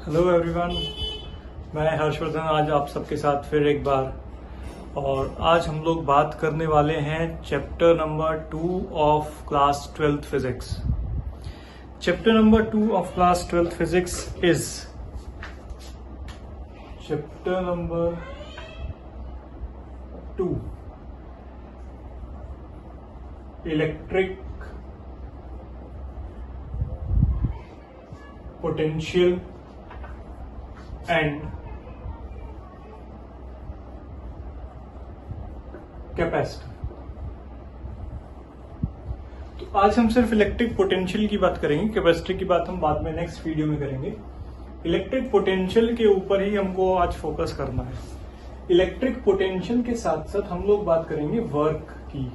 Hello everyone, मैं हर्षवर्धन आज आप सबके साथ फिर एक बार। और आज हम लोग बात करने वाले हैं chapter number 2 of class 12th physics. Chapter number 2 of class 12th physics is chapter number 2 electric potential and capacitor. तो आज हम सिर्फ इलेक्ट्रिक पोटेंशियल की बात करेंगे, कैपेसिटर की बात हम बाद में नेक्स्ट वीडियो में करेंगे। इलेक्ट्रिक पोटेंशियल के ऊपर ही हमको आज फोकस करना है। इलेक्ट्रिक पोटेंशियल के साथ साथ हम लोग बात करेंगे वर्क की,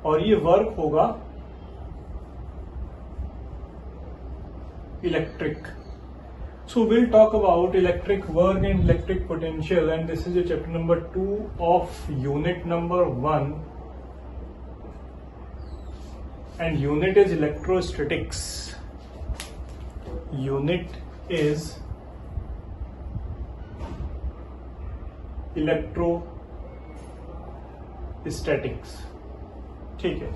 और ये वर्क होगा electric. So we'll talk about electric work and electric potential, and this is a chapter number 2 of unit number 1, and unit is electrostatics. Unit is electrostatics. ठीक है,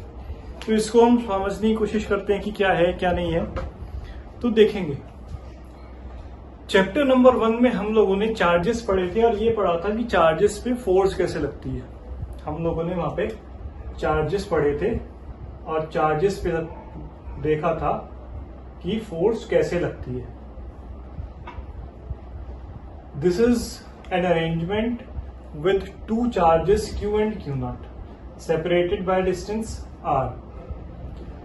तो इसको हम समझने की कोशिश करते हैं कि क्या है क्या नहीं है। तो देखेंगे चैप्टर नंबर 1 में हम लोगों ने चार्जेस पढ़े थे, और ये पढ़ा था कि चार्जेस पे फोर्स कैसे लगती है। हम लोगों ने वहां पे चार्जेस पढ़े थे और चार्जेस पे देखा था कि फोर्स कैसे लगती है। This is an arrangement with two charges Q and Q0 separated by distance R.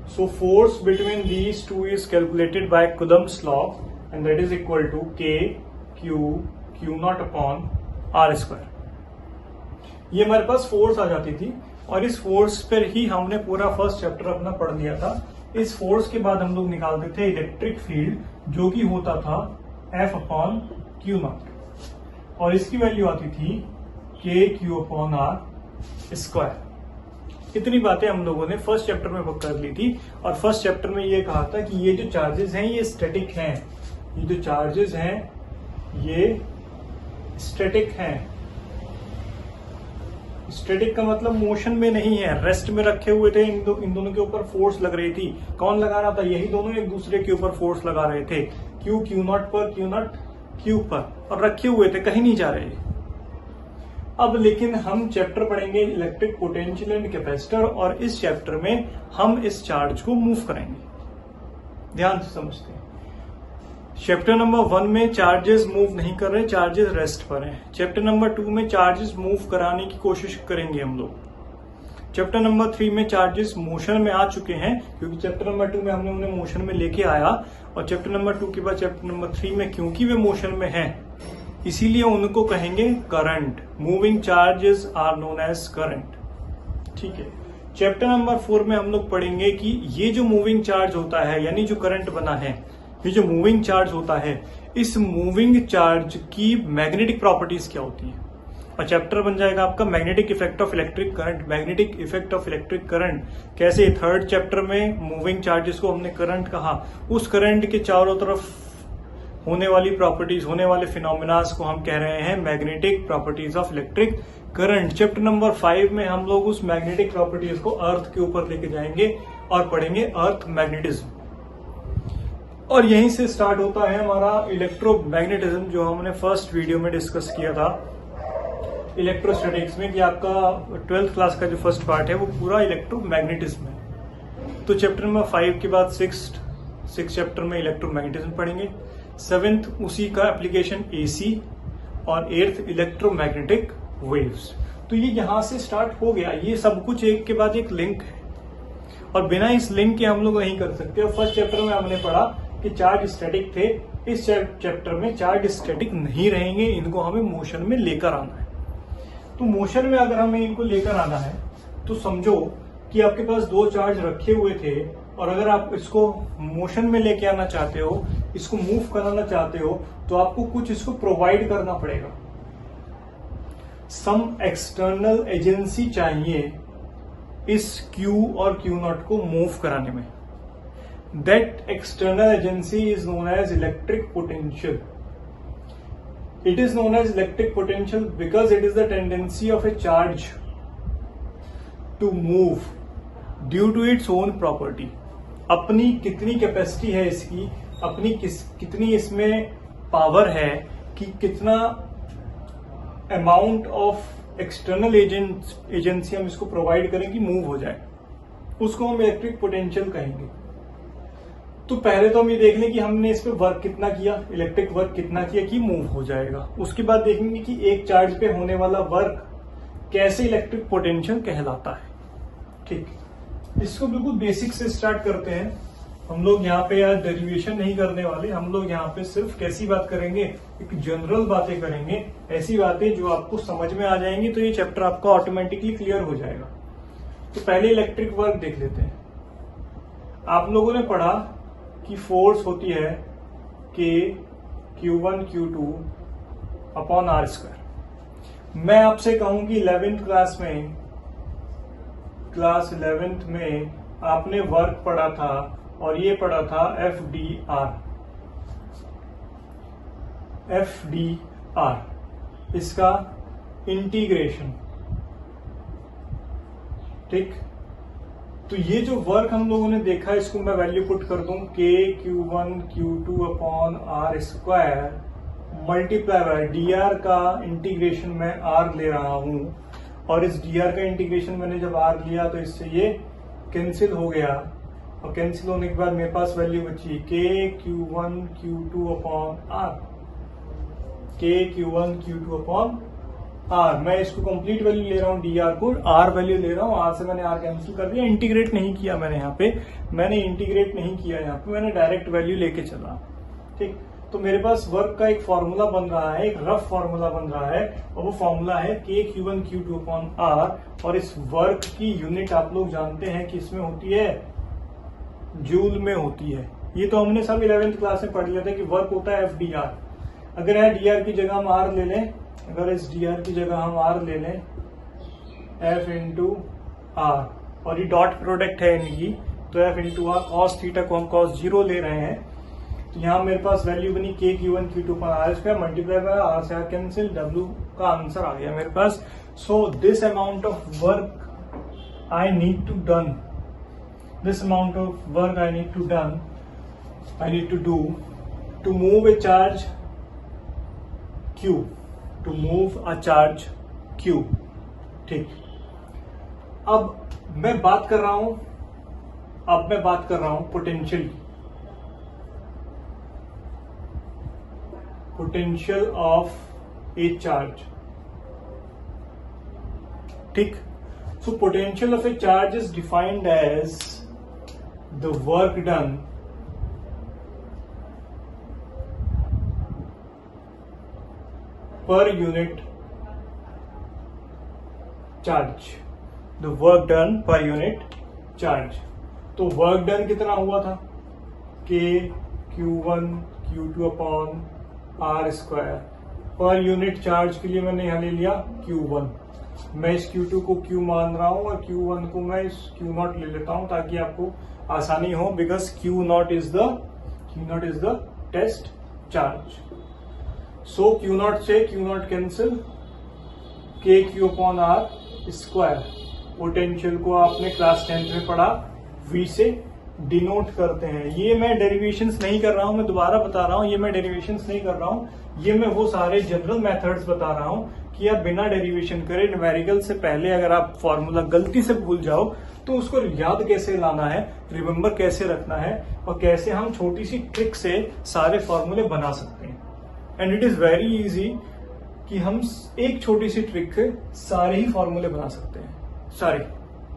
So force between these two is calculated by Coulomb's law, and that is equal to K Q Q0 upon R square. ये हमारे पास force आ जाती थी, और इस force पर ही हमने पूरा first chapter अपना पढ़ लिया था। इस फोर्स के बाद हम लोग निकालते थे इलेक्ट्रिक फील्ड, जो कि होता था F upon Q0, और इसकी वैल्यू आती थी K Q upon R square. इतनी बातें हम लोगों ने फर्स्ट चैप्टर में कर ली थी, और फर्स्ट चैप्टर में ये कहा था कि ये जो चार्जेस हैं ये स्टैटिक हैं। ये जो चार्जेस हैं ये स्टैटिक हैं। स्टैटिक का मतलब मोशन में नहीं है, रेस्ट में रखे हुए थे। इन दोनों के ऊपर फोर्स लग रही थी। कौन लगा रहा था? यही दोनों एक दूसरे के ऊपर फोर्स लगा रहे थे। Q Q0 पर, Q0 Q पर, और रखे हुए थे, कहीं नहीं जा रहे। अब लेकिन हम चैप्टर पढ़ेंगे इलेक्ट्रिक पोटेंशियल एंड कैपेसिटर, और इस चैप्टर में हम इस चार्ज को मूव करेंगे। ध्यान से समझते हैं। चैप्टर नंबर 1 में चार्जेस मूव नहीं कर रहे, चार्जेस रेस्ट पर हैं। चैप्टर नंबर 2 में चार्जेस मूव कराने की कोशिश करेंगे हम लोग। चैप्टर नंबर 3 में चार्जेस मोशन में आ चुके हैं, क्योंकि चैप्टर नंबर 2 में हमने उन्हें मोशन में लेके आया, और चैप्टर नंबर 2 के बाद चैप्टर नंबर 3 में क्योंकि वे मोशन में हैं, इसीलिए उनको कहेंगे current. Moving charges are known as current. ठीक है। चैप्टर नंबर 4 में हम लोग पढ़ेंगे कि ये जो मूविंग चार्ज होता है, यानी जो करंट बना है, ये जो मूविंग चार्ज होता है, इस मूविंग चार्ज की मैग्नेटिक प्रॉपर्टीज क्या होती है। और चैप्टर बन जाएगा आपका magnetic effect of electric current. Magnetic effect of electric current कैसे? थर्ड चैप्टर में मूविंग चार्जेस को हमने करंट कहा। उस करंट के चारों तरफ होने वाली प्रॉपर्टीज, होने वाले फिनोमिनास को हम कह रहे हैं magnetic properties of electric current. Chapter number 5 में हम लोग उस मैग्नेटिक प्रॉपर्टीज को अर्थ के ऊपर लेके जाएंगे और पढ़ेंगे अर्थ मैग्नेटिज्म। और यहीं से स्टार्ट होता है हमारा इलेक्ट्रोमैग्नेटिज्म, जो हमने फर्स्ट वीडियो में डिस्कस किया था इलेक्ट्रोस्टैटिक्स में, कि आपका 12th क्लास का जो फर्स्ट पार्ट है वो पूरा इलेक्ट्रोमैग्नेटिज्म है। तो चैप्टर नंबर 5 के बाद सिक्स चैप्टर में इलेक्ट्रोमैग्नेटिज्म पढ़ेंगे। 7th उसी का एप्लीकेशन AC, और 8th इलेक्ट्रोमैग्नेटिक वेव्स। तो ये यहां से स्टार्ट हो गया। ये सब कुछ एक के बाद एक लिंक है, और बिना इस लिंक के हम लोग नहीं कर सकते। और फर्स्ट चैप्टर में हमने पढ़ा कि चार्ज स्टैटिक थे। इस चैप्टर में चार्ज स्टैटिक नहीं रहेंगे, इनको हमें मोशन में लेकर आना है। तो मोशन में अगर हमें इनको लेकर आना है, तो समझो कि आपके पास दो चार्ज रखे हुए थे, और अगर आप इसको मोशन में लेके आना चाहते हो, इसको मूव कराना चाहते हो, तो आपको कुछ इसको प्रोवाइड करना पड़ेगा। सम एक्सटर्नल एजेंसी चाहिए इस Q और Q0 को मूव कराने में। That external agency is known as electric potential. It is known as electric potential because it is the tendency of a charge to move due to its own property. अपनी कितनी capacity है इसकी, अपनी कितनी इसमें power है कि कितना अमाउंट ऑफ एक्सटर्नल एजेंसी हम इसको प्रोवाइड करें कि मूव हो जाए, उसको हम इलेक्ट्रिक पोटेंशियल कहेंगे। तो पहले तो हम ये देख लें कि हमने इस पे वर्क कितना किया, इलेक्ट्रिक वर्क कितना किया कि मूव हो जाएगा। उसके बाद देखेंगे कि एक चार्ज पे होने वाला वर्क कैसे इलेक्ट्रिक पोटेंशियल कहलाता है। ठीक, इसको बिल्कुल बेसिक से स्टार्ट करते हैं। हम लोग यहाँ पे आज डेरिवेशन नहीं करने वाले, हम लोग यहाँ पे सिर्फ कैसी बात करेंगे, एक जनरल बातें करेंगे, ऐसी बातें जो आपको समझ में आ जाएंगी, तो ये चैप्टर आपका ऑटोमेटिकली क्लियर हो जाएगा। तो पहले इलेक्ट्रिक वर्क देख लेते हैं। आप लोगों ने पढ़ा कि फोर्स होती है K Q1 Q2 upon R square. मैं आपसे कहूं कि 11th क्लास 11th में आपने वर्क पढ़ा था और ये पढ़ा था FDR, इसका इंटीग्रेशन। ठीक, तो ये जो वर्क हम लोगों ने देखा, इसको मैं वैल्यू पुट कर दूं K Q1 Q2 upon R square multiply bye dr का इंटीग्रेशन मैं R ले रहा हूं, और इस dr का इंटीग्रेशन मैंने जब R लिया तो इससे ये कैंसिल हो गया, और कैंसिल होने के बाद मेरे पास वैल्यू बची K Q1 Q2 upon R, K Q1 Q2 upon R। मैं इसको कंप्लीट वैल्यू ले रहा हूं, dr को R वैल्यू ले रहा हूं, R से मैंने R कैंसिल कर दिया, इंटीग्रेट नहीं किया मैंने यहाँ पे, मैंने डायरेक्ट वैल्यू लेके चला। ठीक, तो मेरे पास वर्क का एक फॉर्मूला बन रहा है, एक रफ फॉर्मूला बन रहा है, और वो फॉर्मूला है K Q1 Q2 upon R। और इस वर्क की यूनिट आप लोग जानते हैं कि इसमें होती है, जूल में होती है। ये तो हमने सब 11th क्लास में पढ़ लिया था कि वर्क होता है FDR। अगर है dr की जगह हम R ले लें, अगर इस dr की जगह हम R ले लें F इंटू R, और ये डॉट प्रोडक्ट है इनकी, तो F into R, cos theta को हम cos 0 ले रहे हैं, तो यहाँ मेरे पास वैल्यू बनी K Q1 Q2 पर R square multiply by R से R कैंसिल, W का आंसर आ गया मेरे पास। So this amount of work I need to done, this amount of work I need to do to move a charge Q, to move a charge Q। ठीक, अब मैं बात कर रहा हूं पोटेंशियल ऑफ ए चार्ज। ठीक, so potential of a charge is defined as the work done per unit charge, the work done per unit charge। तो work done कितना हुआ था, K Q1 Q2 upon R square. Per unit charge के लिए मैंने यहां ले लिया Q1, मैं इस Q2 को Q मान रहा हूं और Q1 को मैं इस Q0 ले लेता हूं ताकि आपको आसानी हो, because Q0 is the test charge. So Q0 से Q0 cancel, K Q upon R square. Potential को आपने क्लास 10th में पढ़ा, V से डिनोट करते हैं। ये मैं डेरिवेशंस नहीं कर रहा हूं, मैं दोबारा बता रहा हूं, ये मैं डेरिवेशंस नहीं कर रहा हूं, ये मैं वो सारे जनरल मेथड्स बता रहा हूं कि आप बिना डेरिवेशन करे न्यूमेरिकल से पहले अगर आप फॉर्मूला गलती से भूल जाओ तो उसको याद कैसे लाना है, रिमेम्बर कैसे रखना है, और कैसे हम छोटी सी ट्रिक से सारे फॉर्मूले बना सकते हैं। And it is very easy कि हम एक छोटी सी ट्रिक से सारे ही फॉर्मूले बना सकते हैं, सारे।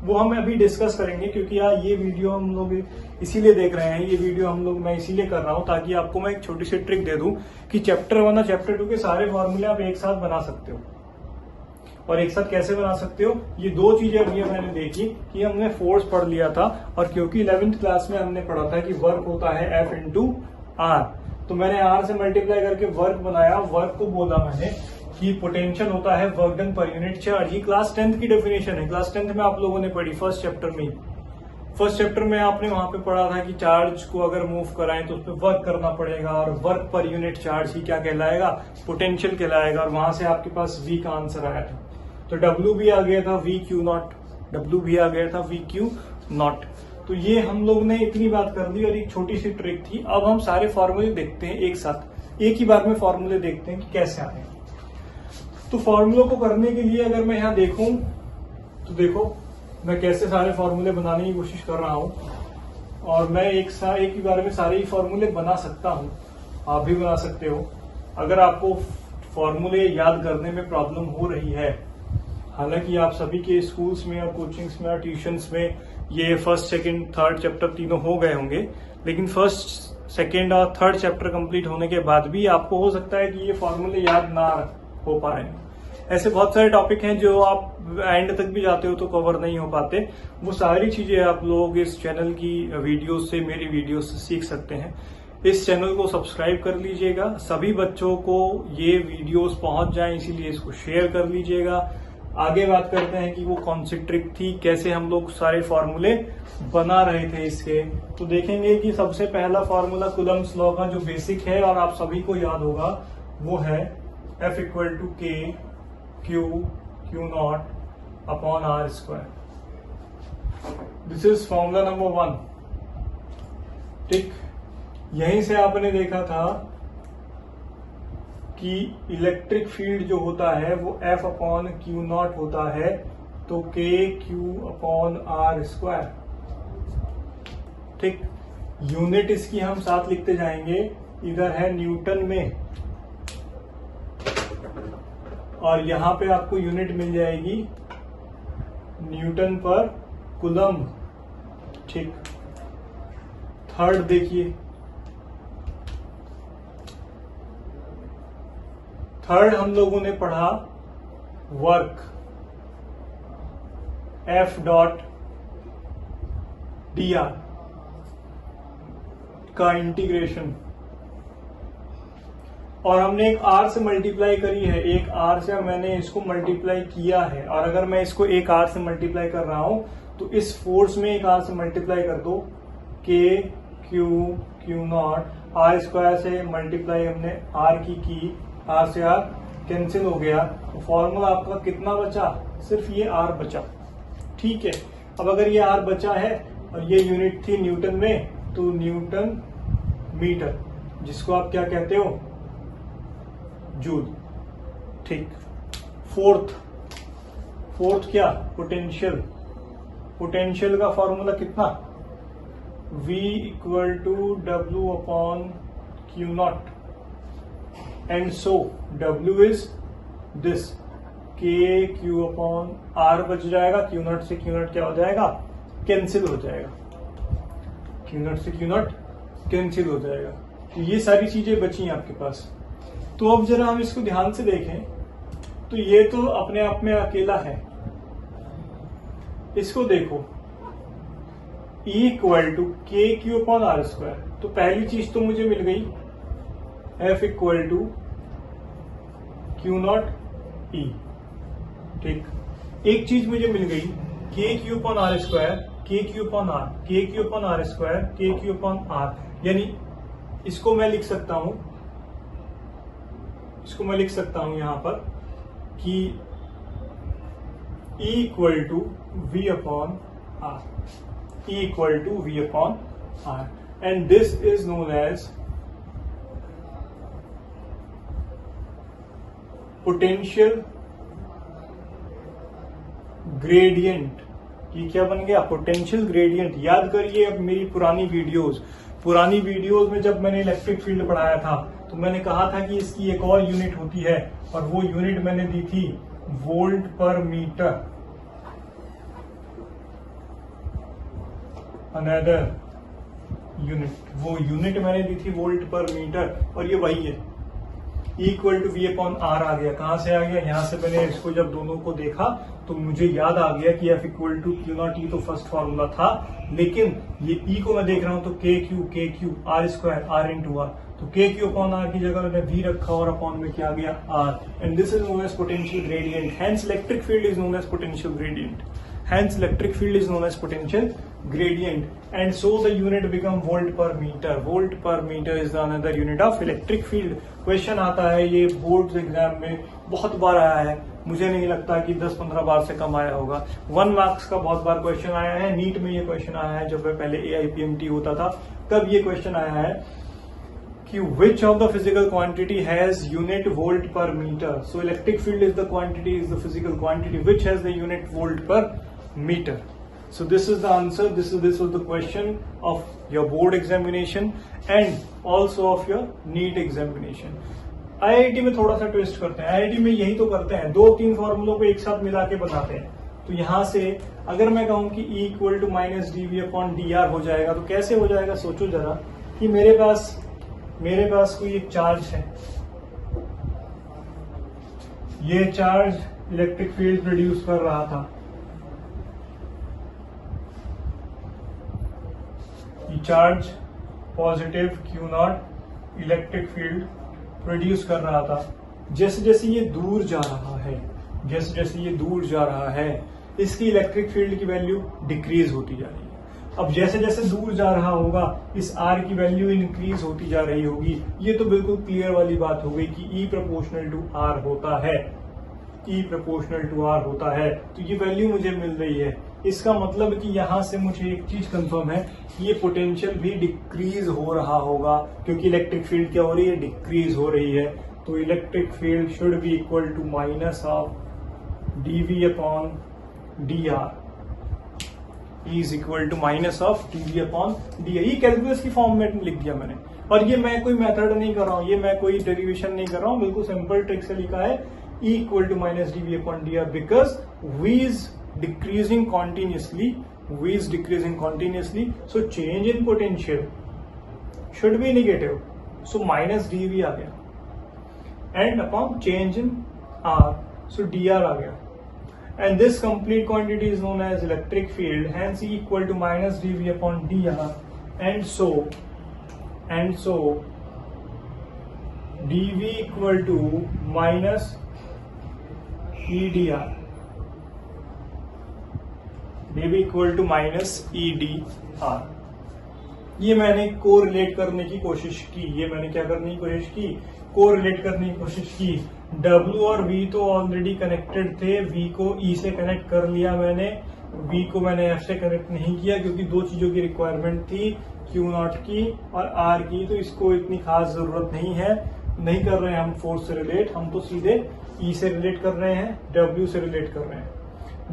वो हम अभी डिस्कस करेंगे, क्योंकि यार ये वीडियो हम लोग इसीलिए देख रहे हैं, ये वीडियो हम लोग मैं इसीलिए कर रहा हूं ताकि आपको मैं एक छोटी सी ट्रिक दे दूं कि चैप्टर 1 और चैप्टर 2 के सारे फॉर्मूले आप एक साथ बना सकते हो। और एक साथ कैसे बना सकते हो, ये दो चीजें अभी मैंने देखी कि हमने फोर्स पढ़ लिया था, और क्योंकि 11th क्लास में हमने पढ़ा था कि वर्क होता है F इंटू R, तो मैंने R से मल्टीप्लाई करके वर्क बनाया, वर्क को बोला मैंने कि पोटेंशियल होता है work done per unit charge. ये क्लास 10th की डेफिनेशन है, क्लास 10th में आप लोगों ने पढ़ी, फर्स्ट चैप्टर में। फर्स्ट चैप्टर में आपने वहां पे पढ़ा था कि चार्ज को अगर मूव कराएं तो उस पर वर्क करना पड़ेगा, और वर्क पर यूनिट चार्ज ही क्या कहलाएगा, पोटेंशियल कहलाएगा, और वहां से आपके पास V का आंसर आया था। तो W भी आ गया था V Q नॉट, W भी आ गया था V Q नॉट। तो ये हम लोग ने इतनी बात कर दी और एक छोटी सी ट्रिक थी। अब हम सारे फॉर्मूले देखते हैं एक साथ, एक ही बार में फॉर्मूले देखते हैं कि कैसे आते हैं। तो फॉर्मूलों को करने के लिए अगर मैं यहाँ देखूं तो देखो मैं कैसे सारे फॉर्मूले बनाने की कोशिश कर रहा हूं, और मैं एक ही बार में सारे ही फॉर्मूले बना सकता हूं, आप भी बना सकते हो। अगर आपको फॉर्मूले याद करने में प्रॉब्लम हो रही है, हालांकि आप सभी के स्कूल्स में और कोचिंग्स में और ट्यूशंस में ये फर्स्ट सेकंड थर्ड चैप्टर तीनों हो गए होंगे, लेकिन फर्स्ट सेकंड और थर्ड चैप्टर कंप्लीट होने के बाद भी आपको हो सकता है कि ये फॉर्मूले याद ना हो पा रहे हैं। ऐसे बहुत सारे टॉपिक हैं जो आप एंड तक भी जाते हो तो कवर नहीं हो पाते। वो सारी चीजें आप लोग इस चैनल की वीडियोस से, मेरी वीडियोस से सीख सकते हैं। इस चैनल को सब्सक्राइब कर लीजिएगा, सभी बच्चों को ये वीडियोस पहुंच जाएं, इसीलिए इसको शेयर कर लीजिएगा। आगे बात करते हैं कि वो कौन सी ट्रिक थी, कैसे हम लोग सारे फॉर्मूले बना रहे थे इसके। तो देखेंगे कि सबसे पहला फॉर्मूला कूलम्ब्स लॉ का जो बेसिक है और आप सभी को याद होगा वो है F equal to K Q not upon R square. This is formula number 1। ठीक, यहीं से आपने देखा था कि इलेक्ट्रिक फील्ड जो होता है वो F अपॉन Q नॉट होता है, तो K Q upon R square. ठीक, यूनिट इसकी हम साथ लिखते जाएंगे, इधर है न्यूटन में और यहां पे आपको यूनिट मिल जाएगी न्यूटन पर कूलम्ब। ठीक, थर्ड देखिए, थर्ड हम लोगों ने पढ़ा work F dot D R का इंटीग्रेशन, और हमने एक R से मल्टीप्लाई करी है, एक R से मैंने इसको मल्टीप्लाई किया है, और अगर मैं इसको एक R से मल्टीप्लाई कर रहा हूं तो इस फोर्स में एक R से मल्टीप्लाई कर दो, K Q not, R square से मल्टीप्लाई हमने R की, R से R कैंसिल हो गया, तो फॉर्मूला आपका कितना बचा, सिर्फ ये R बचा। ठीक है, अब अगर ये R बचा है और ये यूनिट थी न्यूटन में, तो न्यूटन मीटर, जिसको आप क्या कहते हो, जूल। ठीक, फोर्थ क्या, पोटेंशियल। पोटेंशियल का फॉर्मूला कितना, V equal to W upon Q not, and so W is this, K Q upon R बच जाएगा, Q नॉट से Q नॉट क्या हो जाएगा, कैंसिल हो जाएगा, Q नॉट से Q नॉट कैंसिल हो जाएगा। तो ये सारी चीजें बची आपके पास। तो अब जरा हम इसको ध्यान से देखें, तो ये तो अपने आप में अकेला है, इसको देखो E इक्वल टू के क्यू अपॉन आर स्क्वायर। तो पहली चीज तो मुझे मिल गई F equal to Q not E। ठीक, एक चीज मुझे मिल गई K Q upon R square, K Q upon R, K Q upon R square, K Q upon R, यानी इसको मैं लिख सकता हूं, यहां पर कि E equal to V upon R, E equal to V upon R, and this is known as potential gradient. ये क्या बन गया, पोटेंशियल ग्रेडियंट। याद करिए अब मेरी पुरानी वीडियोस में जब मैंने इलेक्ट्रिक फील्ड पढ़ाया था तो मैंने कहा था कि इसकी एक और यूनिट होती है, और वो यूनिट मैंने दी थी वोल्ट पर मीटर। अनदर यूनिट, वो यूनिट मैंने दी थी वोल्ट पर मीटर, और ये वही है, equal to V upon R आ गया। कहां से आ गया, यहां से मैंने इसको जब दोनों को देखा तो मुझे याद आ गया कि F equal to Q naught E तो फर्स्ट फॉर्मूला था, लेकिन ये ई को मैं देख रहा हूं तो K Q R square R into R, तो के क्यू अपॉन आर की जगह मैंने वी रखा और अपॉन में क्या आ गया R, and this is known as potential gradient. Hence electric field is known as potential gradient. Hence electric field is known as potential gradient, and so the unit become volt per meter. Volt per meter is the another unit of electric field. Question आता है ये board exam में बहुत बार आया है, मुझे नहीं लगता कि 10-15 बार से कम आया होगा। 1 मार्क्स का बहुत बार क्वेश्चन आया है, नीट में ये क्वेश्चन आया है, जब पहले AIPMT होता था तब ये क्वेश्चन आया है कि which of the physical quantity has unit volt per meter. So electric field is the quantity, is the physical quantity which has the unit volt per meter. So this is the answer. This was the question of your board examination and also of your NEET examination. IIT में थोड़ा सा twist करते हैं, IIT में यही तो करते हैं, 2-3 फॉर्मूलों को एक साथ मिला के बनाते हैं। तो यहां से अगर मैं कहूं कि E equal to minus dV/dr हो जाएगा तो कैसे हो जाएगा, सोचो जरा कि मेरे पास कोई एक चार्ज है, ये चार्ज इलेक्ट्रिक फील्ड प्रोड्यूस कर रहा था, ये charge positive Q0 electric field produce कर रहा था। जैसे जैसे ये दूर जा रहा है, इसकी इलेक्ट्रिक फील्ड की वैल्यू डिक्रीज होती जा रही है। अब जैसे जैसे दूर जा रहा होगा इस R की वैल्यू इंक्रीज होती जा रही होगी। ये तो बिल्कुल क्लियर वाली बात हो गई कि E प्रोपोर्शनल टू R होता है, E प्रोपोर्शनल टू R होता है, तो ये वैल्यू मुझे मिल रही है। इसका मतलब कि यहां से मुझे एक चीज कंफर्म है कि ये पोटेंशियल भी डिक्रीज हो रहा होगा, क्योंकि इलेक्ट्रिक फील्ड क्या हो रही है, डिक्रीज हो रही है। तो electric field should be equal to minus of dV/dr is equal to minus of dV/dr। ये कैलकुलस की फॉर्म में लिख दिया मैंने, और ये मैं कोई मेथड नहीं कर रहा हूं, ये मैं कोई डेरिवेशन नहीं कर रहा हूं, बिल्कुल सिंपल ट्रिक से लिखा है E equal to minus dV/dr because V is decreasing continuously, so change in potential should be negative, so minus dV आ गया, and upon change in R, so dr आ गया, and this complete quantity is known as electric field, hence E equal to minus dV/dr, and so dV equal to minus EdR, dV equal to minus EdR। ये मैंने correlate करने की कोशिश की, correlate करने की कोशिश की। W और V तो ऑलरेडी कनेक्टेड थे, V को E से कनेक्ट कर लिया मैंने, V को मैंने F से कनेक्ट नहीं किया क्योंकि दो चीजों की रिक्वायरमेंट थी, Q0 की और R की, तो इसको इतनी खास जरूरत नहीं है, नहीं कर रहे हैं हम फोर्स से रिलेट, हम तो सीधे E से रिलेट कर रहे हैं, W से रिलेट कर रहे हैं।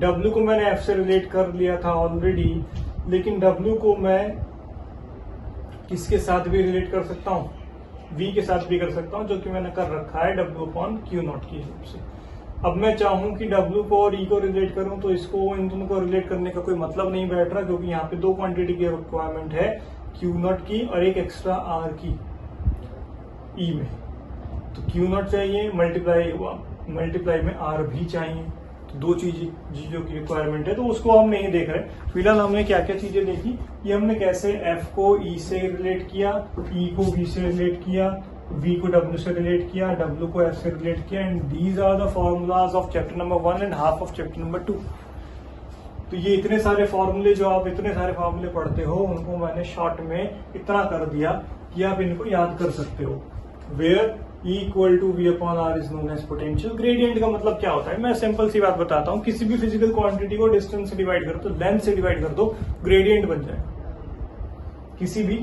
W को मैंने F से रिलेट कर लिया था ऑलरेडी, लेकिन W को मैं किसके साथ भी रिलेट कर सकता हूँ, V के साथ भी कर सकता हूँ, जो कि मैंने कर रखा है W/Q0 की हेल्प से। अब मैं चाहूँ कि W को और E को रिलेट करूँ तो इसको, इन दोनों को रिलेट करने का कोई मतलब नहीं बैठ रहा, क्योंकि यहाँ पे दो क्वांटिटी की रिक्वायरमेंट है, Q0 की और एक एक्स्ट्रा R की E में। तो Q0 चाहिए, मल्टीप्लाई में R भी चाहिए, दो चीजों की रिक्वायरमेंट है, तो उसको हम नहीं देख रहे। फिलहाल हमने क्या क्या चीजें देखी, ये हमने कैसे F को E से रिलेट किया, E को V से रिलेट किया, V को W से रिलेट किया, W को F से रिलेट किया, and these are the formulas of chapter number 1 and half of chapter number 2। तो ये इतने सारे फॉर्मूले, जो आप इतने सारे फॉर्मूले पढ़ते हो, उनको मैंने शॉर्ट में इतना कर दिया कि आप इनको याद कर सकते हो। Where E equal to V/R is known as potential gradient का मतलब क्या होता है, मैं सिंपल सी बात बताता हूँ। किसी भी फिजिकल क्वांटिटी को डिस्टेंस से डिवाइड कर दो, लेंथ से डिवाइड कर दो, ग्रेडियंट बन जाएगा। किसी भी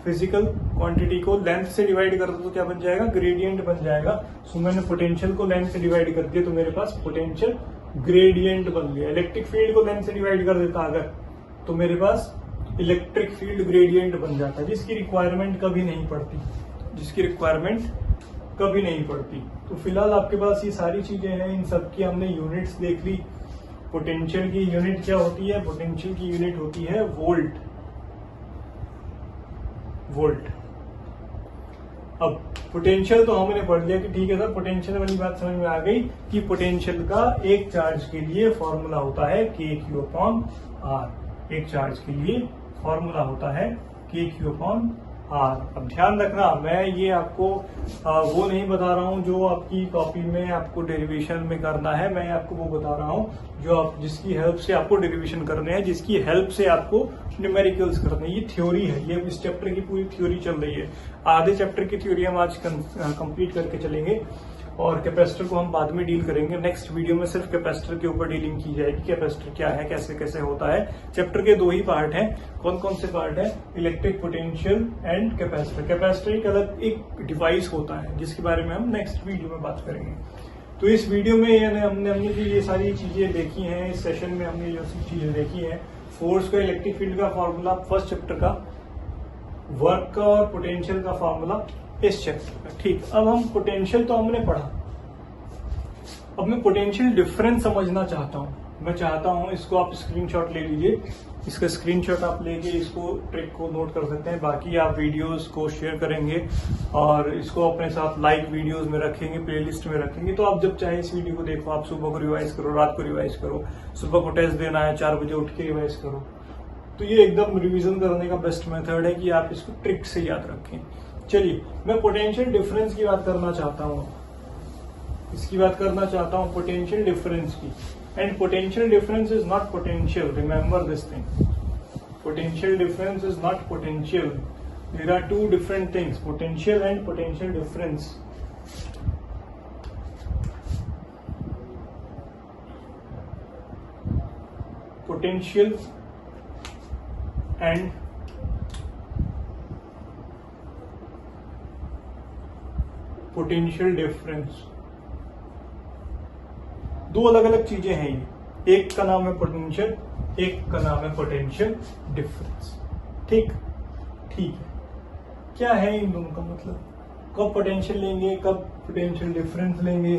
फिजिकल क्वांटिटी को लेंथ से डिवाइड कर दो तो क्या बन जाएगा, ग्रेडियंट बन जाएगा। सो मैंने पोटेंशियल को लेंथ से डिवाइड कर दिया तो मेरे पास पोटेंशियल ग्रेडियंट बन गया। इलेक्ट्रिक फील्ड को लेंथ से डिवाइड कर देता अगर, तो मेरे पास इलेक्ट्रिक फील्ड ग्रेडियंट बन जाता है, जिसकी रिक्वायरमेंट कभी नहीं पड़ती, तो फिलहाल आपके पास ये सारी चीजें हैं, इन सब की हमने यूनिट्स देख ली। पोटेंशियल की यूनिट क्या होती है, पोटेंशियल की यूनिट होती है वोल्ट। अब पोटेंशियल तो हमने पढ़ लिया कि ठीक है सर, पोटेंशियल वाली बात समझ में आ गई कि पोटेंशियल का एक चार्ज के लिए फॉर्मूला होता है KQ/R। एक चार्ज के लिए फॉर्मूला होता है KQ/R। आर। अब ध्यान रखना, मैं ये आपको वो नहीं बता रहा हूँ जो आपकी कॉपी में आपको डेरिवेशन में करना है, मैं आपको वो बता रहा हूँ जो आप जिसकी हेल्प से आपको डेरिवेशन करने हैं, जिसकी हेल्प से आपको न्यूमेरिकल्स करने हैं। ये थ्योरी है, ये इस चैप्टर की पूरी थ्योरी चल रही है। आधे चैप्टर की थ्योरी हम आज कंप्लीट करके चलेंगे और कैपेसिटर को हम बाद में डील करेंगे। नेक्स्ट वीडियो में सिर्फ कैपेसिटर के ऊपर डीलिंग की जाएगी, कैपेसिटर क्या है, कैसे कैसे होता है। चैप्टर के 2 ही पार्ट हैं। कौन कौन से पार्ट है? Electric potential and capacitor. Capacitor एक अलग एक डिवाइस होता है जिसके बारे में हम नेक्स्ट वीडियो में बात करेंगे। तो इस वीडियो में हमने जो ये सारी चीजें देखी हैं, इस सेशन में हमने जो चीजें देखी हैं, फोर्स का, इलेक्ट्रिक फील्ड का फॉर्मूला फर्स्ट चैप्टर का, वर्क का और पोटेंशियल का फॉर्मूला इस चैप्टर का। ठीक, अब हम पोटेंशियल तो हमने पढ़ा, अब मैं पोटेंशियल डिफरेंस समझना चाहता हूं। मैं चाहता हूं इसको आप स्क्रीनशॉट ले लीजिए, इसका स्क्रीनशॉट आप लेके इसको ट्रिक को नोट कर सकते हैं। बाकी आप वीडियोस को शेयर करेंगे और इसको अपने साथ लाइक वीडियोस में रखेंगे, प्लेलिस्ट में रखेंगे। तो आप जब चाहे इस वीडियो को देखो, आप सुबह को रिवाइज करो, रात को रिवाइज करो, सुबह को टेस्ट देना है 4 बजे उठ के रिवाइज करो। तो ये एकदम रिवीजन करने का बेस्ट मेथड है कि आप इसको ट्रिक से याद रखें। चलिए, मैं पोटेंशियल डिफरेंस की बात करना चाहता हूँ, इसकी बात करना चाहता हूँ पोटेंशियल डिफरेंस की। And potential difference is not potential, remember this thing. Potential difference is not potential, there are 2 different things, potential and potential difference. Potential and potential difference 2 अलग अलग चीजें हैं ये। एक का नाम है पोटेंशियल, एक का नाम है पोटेंशियल डिफरेंस। ठीक है, क्या है इन दोनों का मतलब? कब पोटेंशियल लेंगे, कब पोटेंशियल डिफरेंस लेंगे,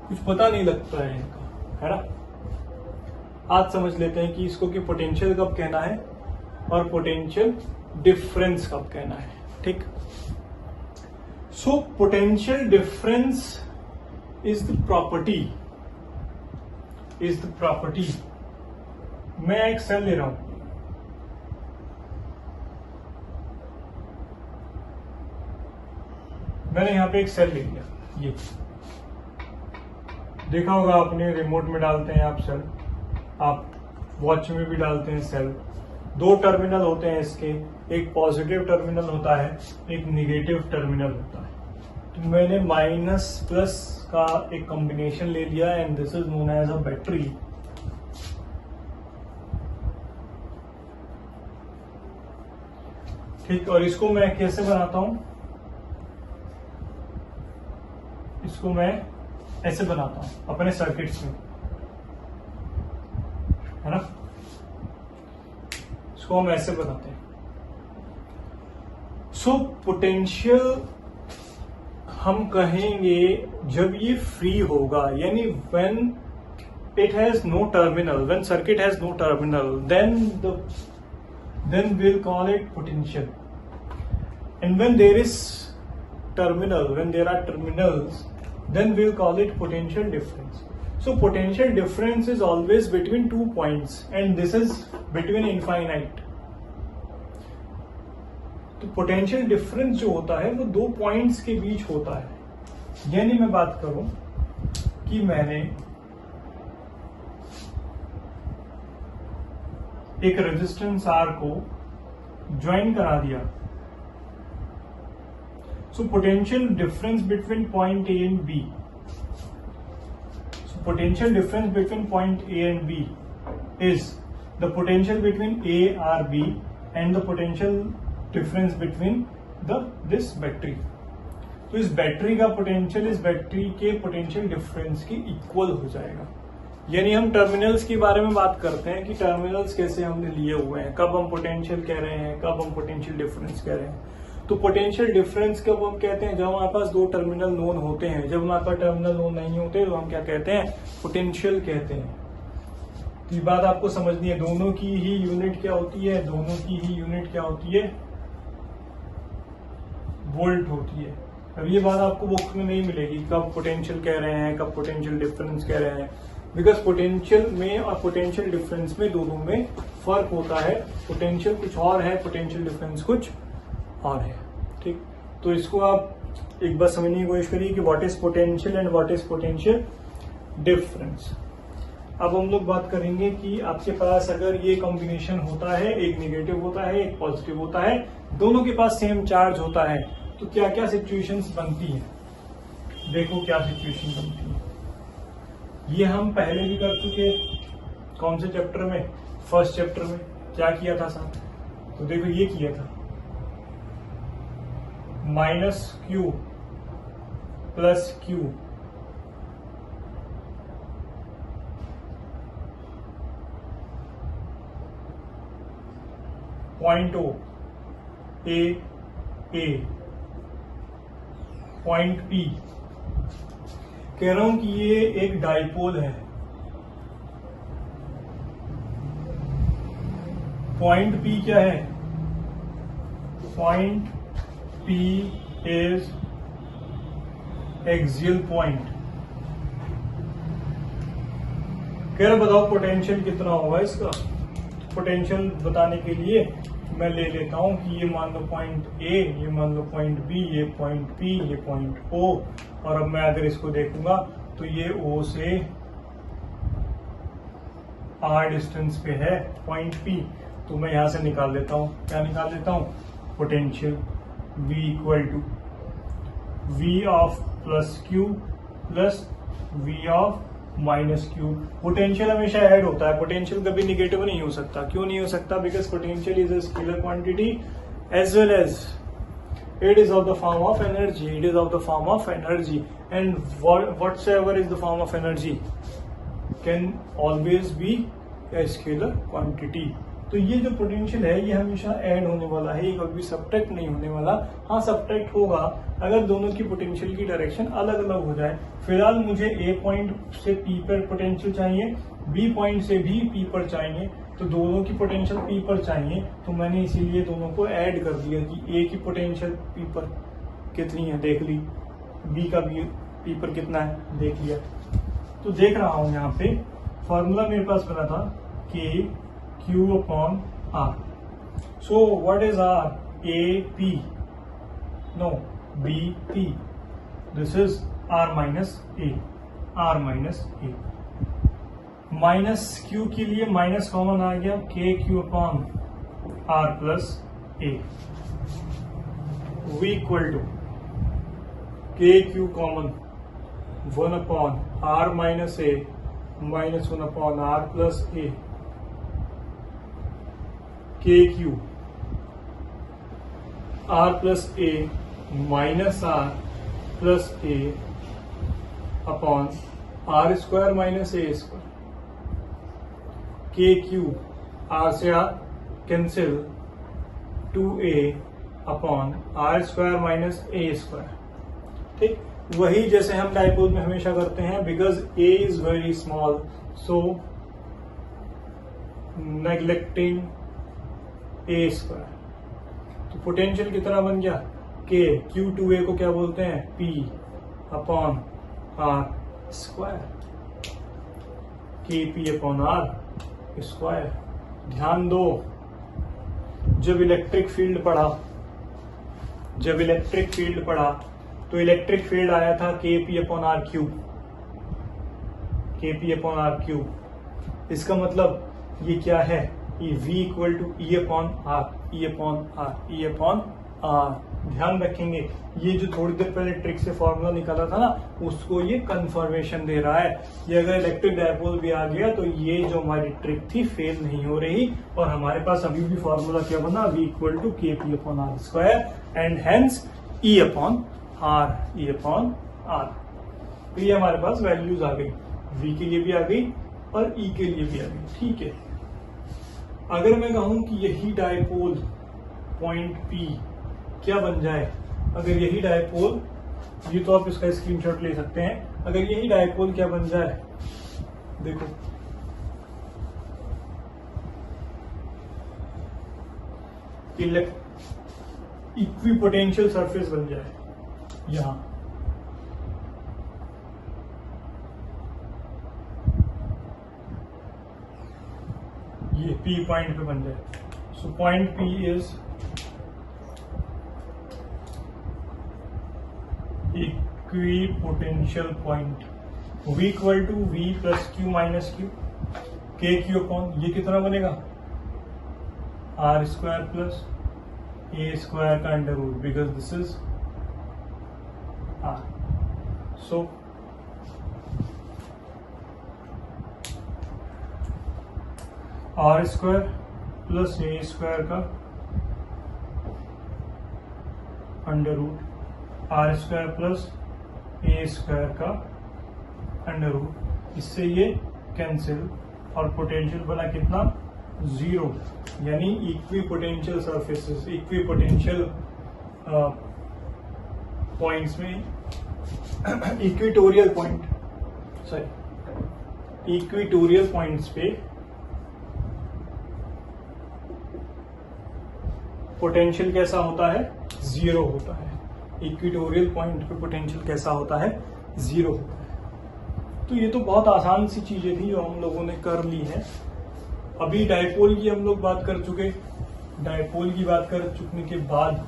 कुछ पता नहीं लगता है इनका, है ना। आज समझ लेते हैं कि इसको कि पोटेंशियल कब कहना है और पोटेंशियल डिफरेंस कब कहना है। ठीक, so potential difference is the property, मैं एक सेल ले रहा हूं, मैंने यहां पे एक सेल ले लिया। ये देखा होगा आपने, रिमोट में डालते हैं आप सेल, आप वॉच में भी डालते हैं सेल। 2 टर्मिनल होते हैं इसके, एक पॉजिटिव टर्मिनल होता है, एक निगेटिव टर्मिनल होता है। तो मैंने माइनस प्लस का एक कॉम्बिनेशन ले लिया and this is known as a battery. ठीक, और इसको मैं कैसे बनाता हूं? इसको मैं ऐसे बनाता हूं अपने सर्किट्स में, है ना। इसको हम ऐसे बनाते हैं। सो पोटेंशियल हम कहेंगे जब ये फ्री होगा, यानी when it has no terminal, when circuit has no terminal, then we'll call it potential. And when there is terminal, when there are terminals, then we'll call it potential difference. So potential difference is always between 2 points and this is between infinite. तो potential difference जो होता है वो 2 points के बीच होता है। यानी मैं बात करूं कि मैंने एक रेजिस्टेंस R को ज्वाइन करा दिया, so potential difference between point A and B, so potential difference between point A and B is the potential between A R B and the potential difference between this battery. तो इस battery का potential इस battery के potential difference के equal हो जाएगा। यानी हम टर्मिनल्स के बारे में बात करते हैं कि टर्मिनल्स कैसे हमने लिए हुए हैं, कब हम पोटेंशियल कह रहे हैं, कब हम पोटेंशियल डिफरेंस कह रहे हैं। तो पोटेंशियल डिफरेंस कब हम कहते हैं? जब हमारे पास 2 टर्मिनल नोन होते हैं। जब हमारे पास टर्मिनल नोन नहीं होते तो हम क्या कहते हैं? पोटेंशियल कहते हैं। तो ये बात आपको समझनी है, दोनों की ही यूनिट क्या होती है, दोनों की ही यूनिट क्या होती है? वोल्ट होती है। अब ये बात आपको बुक में नहीं मिलेगी, कब पोटेंशियल कह रहे हैं, कब पोटेंशियल डिफरेंस कह रहे हैं, बिकॉज पोटेंशियल में और पोटेंशियल डिफरेंस में दोनों में फर्क होता है। पोटेंशियल कुछ और है, पोटेंशियल डिफरेंस कुछ आर है। ठीक, तो इसको आप एक बार समझने की कोशिश करिए कि what is potential and what is potential difference. अब हम लोग बात करेंगे कि आपके पास अगर ये कॉम्बिनेशन होता है, एक नेगेटिव होता है एक पॉजिटिव होता है, दोनों के पास सेम चार्ज होता है, तो क्या क्या सिचुएशंस बनती है। देखो क्या सिचुएशन बनती है। ये हम पहले भी कर चुके, कौन से चैप्टर में, फर्स्ट चैप्टर में क्या किया था साथ, तो देखो ये किया था -q + q point O A point P। कह रहा हूं कि ये एक डाइपोल है। पॉइंट P क्या है? Point P is axial point. कह रहा बताओ पोटेंशियल कितना होगा इसका। पोटेंशियल बताने के लिए मैं ले लेता हूं कि ये मान लो पॉइंट A, ये मान लो पॉइंट B, ये पॉइंट P, ये पॉइंट O, और अब मैं अगर इसको देखूंगा तो ये O से R डिस्टेंस पे है पॉइंट P, तो मैं यहां से निकाल लेता हूं। क्या निकाल लेता हूं? Potential V = V of +Q + V of -Q। Potential हमेशा ऐड होता है, पोटेंशियल कभी निगेटिव नहीं हो सकता। क्यों नहीं हो सकता? Because potential is a scalar quantity as well as it is of the form of energy, it is of the form of energy, and whatsoever is the form of energy can always be a scalar quantity। तो ये जो potential है ये हमेशा add होने वाला है, ये कभी सब्ट्रैक्ट नहीं होने वाला। हाँ, सब्ट्रैक्ट होगा अगर दोनों की पोटेंशियल की डायरेक्शन अलग अलग हो जाए। फिलहाल मुझे A पॉइंट से P पर पोटेंशियल चाहिए, B पॉइंट से भी P पर चाहिए, तो दोनों की पोटेंशियल P पर चाहिए, तो मैंने इसीलिए दोनों को ऐड कर दिया कि A की पोटेंशियल P पर कितनी है देख ली, B का भी P पर कितना है देख लिया। तो देख रहा हूं यहाँ पे फॉर्मूला मेरे पास बना था कि Q/R। So what is R? AP? No, BP. This is R minus A. R minus A. Minus Q के लिए माइनस कॉमन आ गया, KQ/R + A। V = KQ common 1/R minus A -1/R + A। KQ R + A minus R + A upon R² minus A²। KQ R से R cancel 2A upon R² minus A²। ठीक, वही जैसे हम dipole में हमेशा करते हैं, because A is very small, so neglecting A²। तो पोटेंशियल कितना बन गया? K। Q2A को क्या बोलते हैं? P/R²। KP/R²। ध्यान दो, जब इलेक्ट्रिक फील्ड पढ़ा तो इलेक्ट्रिक फील्ड आया था KP/R³। KP/R³। इसका मतलब ये क्या है? ये V = E/R। ध्यान रखेंगे, ये जो थोड़ी देर पहले ट्रिक से फॉर्मूला निकाला था ना, उसको ये कंफर्मेशन दे रहा है कि अगर इलेक्ट्रिक डायपोल भी आ गया तो ये जो हमारी ट्रिक थी फेल नहीं हो रही, और हमारे पास अभी भी फॉर्मूला क्या बना? V = KP/R² and hence E/R। तो ये हमारे पास वैल्यूज आ गई, V के लिए भी आ गई और E के लिए भी आ गई। ठीक है, अगर मैं कहूं कि यही डायपोल पॉइंट P क्या बन जाए, अगर यही डायपोल, ये तो आप इसका स्क्रीनशॉट ले सकते हैं, अगर यही डायपोल क्या बन जाए, देखो इक्विपोटेंशियल सरफेस बन जाए यहां, ये P पॉइंट पे बन जाए। So point P is equipotential point V equal to V plus Q minus Q, K Q upon ये कितना बनेगा R square plus A square का under root, because this is R. So R square plus A square का under root, R square plus A square का under root, इससे ये cancel और potential बना कितना 0, यानी equipotential surfaces, equipotential points में equatorial point, sorry equatorial points पे पोटेंशियल कैसा होता है 0 होता है. इक्विटोरियल पॉइंट पे पोटेंशियल कैसा होता है 0 होता है. तो ये तो बहुत आसान सी चीजें थी जो हम लोगों ने कर ली है. अभी डायपोल की हम लोग बात कर चुके. डायपोल की बात कर चुकने के बाद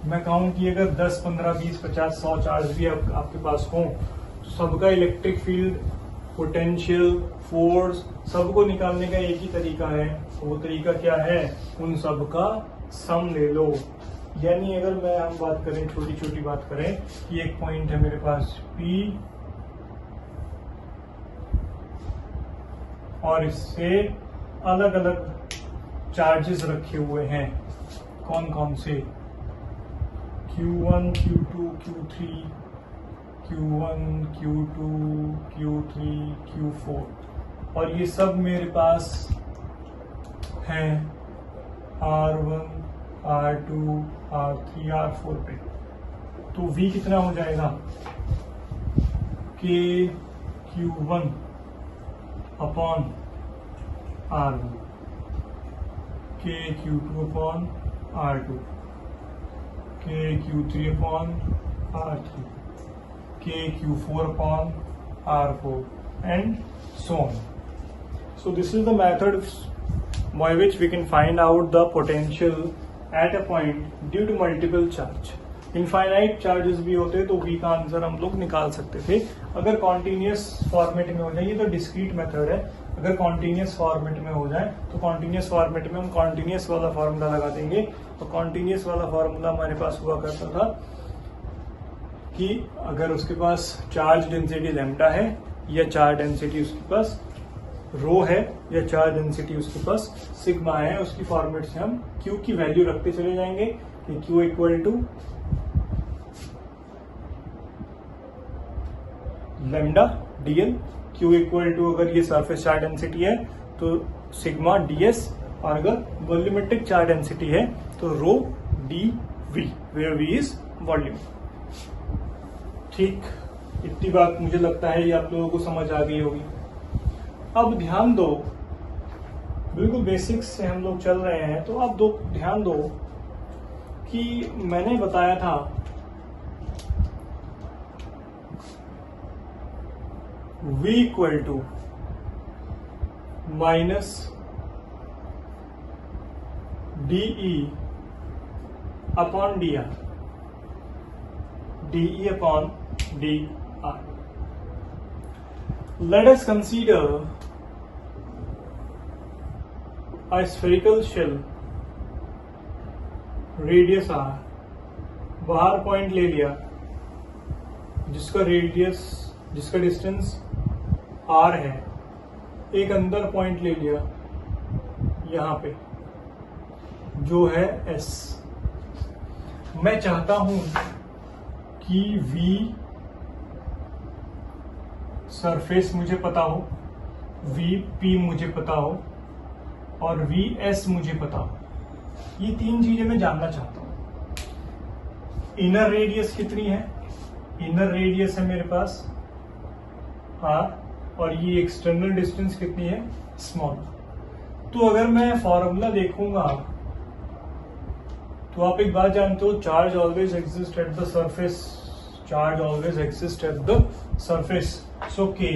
मैं कहूँ कि अगर 10, 15, 20, 50, 100 चार्ज भी आपके पास हो तो सबका इलेक्ट्रिक फील्ड, पोटेंशियल, फोर्स सबको निकालने का एक ही तरीका है. वो तरीका क्या है, उन सबका सम ले लो. यानी अगर हम बात करें, छोटी छोटी बात करें कि एक पॉइंट है मेरे पास P और इससे अलग अलग चार्जेस रखे हुए हैं. कौन कौन से, Q1, Q2, Q3, Q1, Q2, Q3, Q4, और ये सब मेरे पास हैं R1, R2, R3, R4 पे. तो V कितना हो जाएगा, K Q1 upon R1, K Q2 upon R2, K Q3 upon R3, K Q4 upon R4 and so on. So this is the method by which we can find out the potential at a point due to multiple charge. Infinite charges भी होते तो V का answer हम लोग निकाल सकते थे अगर कॉन्टिन्यूस फॉर्मेट में हो जाए. ये तो डिस्क्रीट मेथड है. अगर कॉन्टिन्यूस फॉर्मेट में हो जाए तो कॉन्टिन्यूस फॉर्मेट में हम कॉन्टिन्यूस वाला फॉर्मूला लगा देंगे. तो कॉन्टिन्यूस वाला फॉर्मूला हमारे पास हुआ करता था कि अगर उसके पास चार्ज डेंसिटी लैम्डा है या चार्ज डेंसिटी उसके पास रो है या चार्ज डेंसिटी उसके पास सिग्मा है, उसकी फॉर्मेट से हम Q की वैल्यू रखते चले जाएंगे कि Q equal to lambda dl, Q equal to अगर ये सरफेस चार्ज डेंसिटी है तो सिग्मा ds, और अगर वॉल्यूमेट्रिक चार्ज डेंसिटी है तो rho dv, where v is volume. ठीक, इतनी बात मुझे लगता है ये आप लोगों को समझ आ गई होगी. अब ध्यान दो, बिल्कुल बेसिक्स से हम लोग चल रहे हैं, तो अब ध्यान दो कि मैंने बताया था V equal to minus DE upon DR, DE upon dr. Let us consider a spherical shell, radius r. बाहर पॉइंट ले लिया जिसका रेडियस, जिसका डिस्टेंस r है. एक अंदर पॉइंट ले लिया यहां पे जो है s. मैं चाहता हूं कि V सरफेस मुझे पता हो, VP मुझे पता हो और VS मुझे पता हो. ये तीन चीजें मैं जानना चाहता हूं. इनर रेडियस कितनी है, इनर रेडियस है मेरे पास R, और ये एक्सटर्नल डिस्टेंस कितनी है स्मॉल. तो अगर मैं फॉर्मूला देखूंगा तो आप एक बात जानते हो, charge always exist at the surface, charge always exist at the surface. So K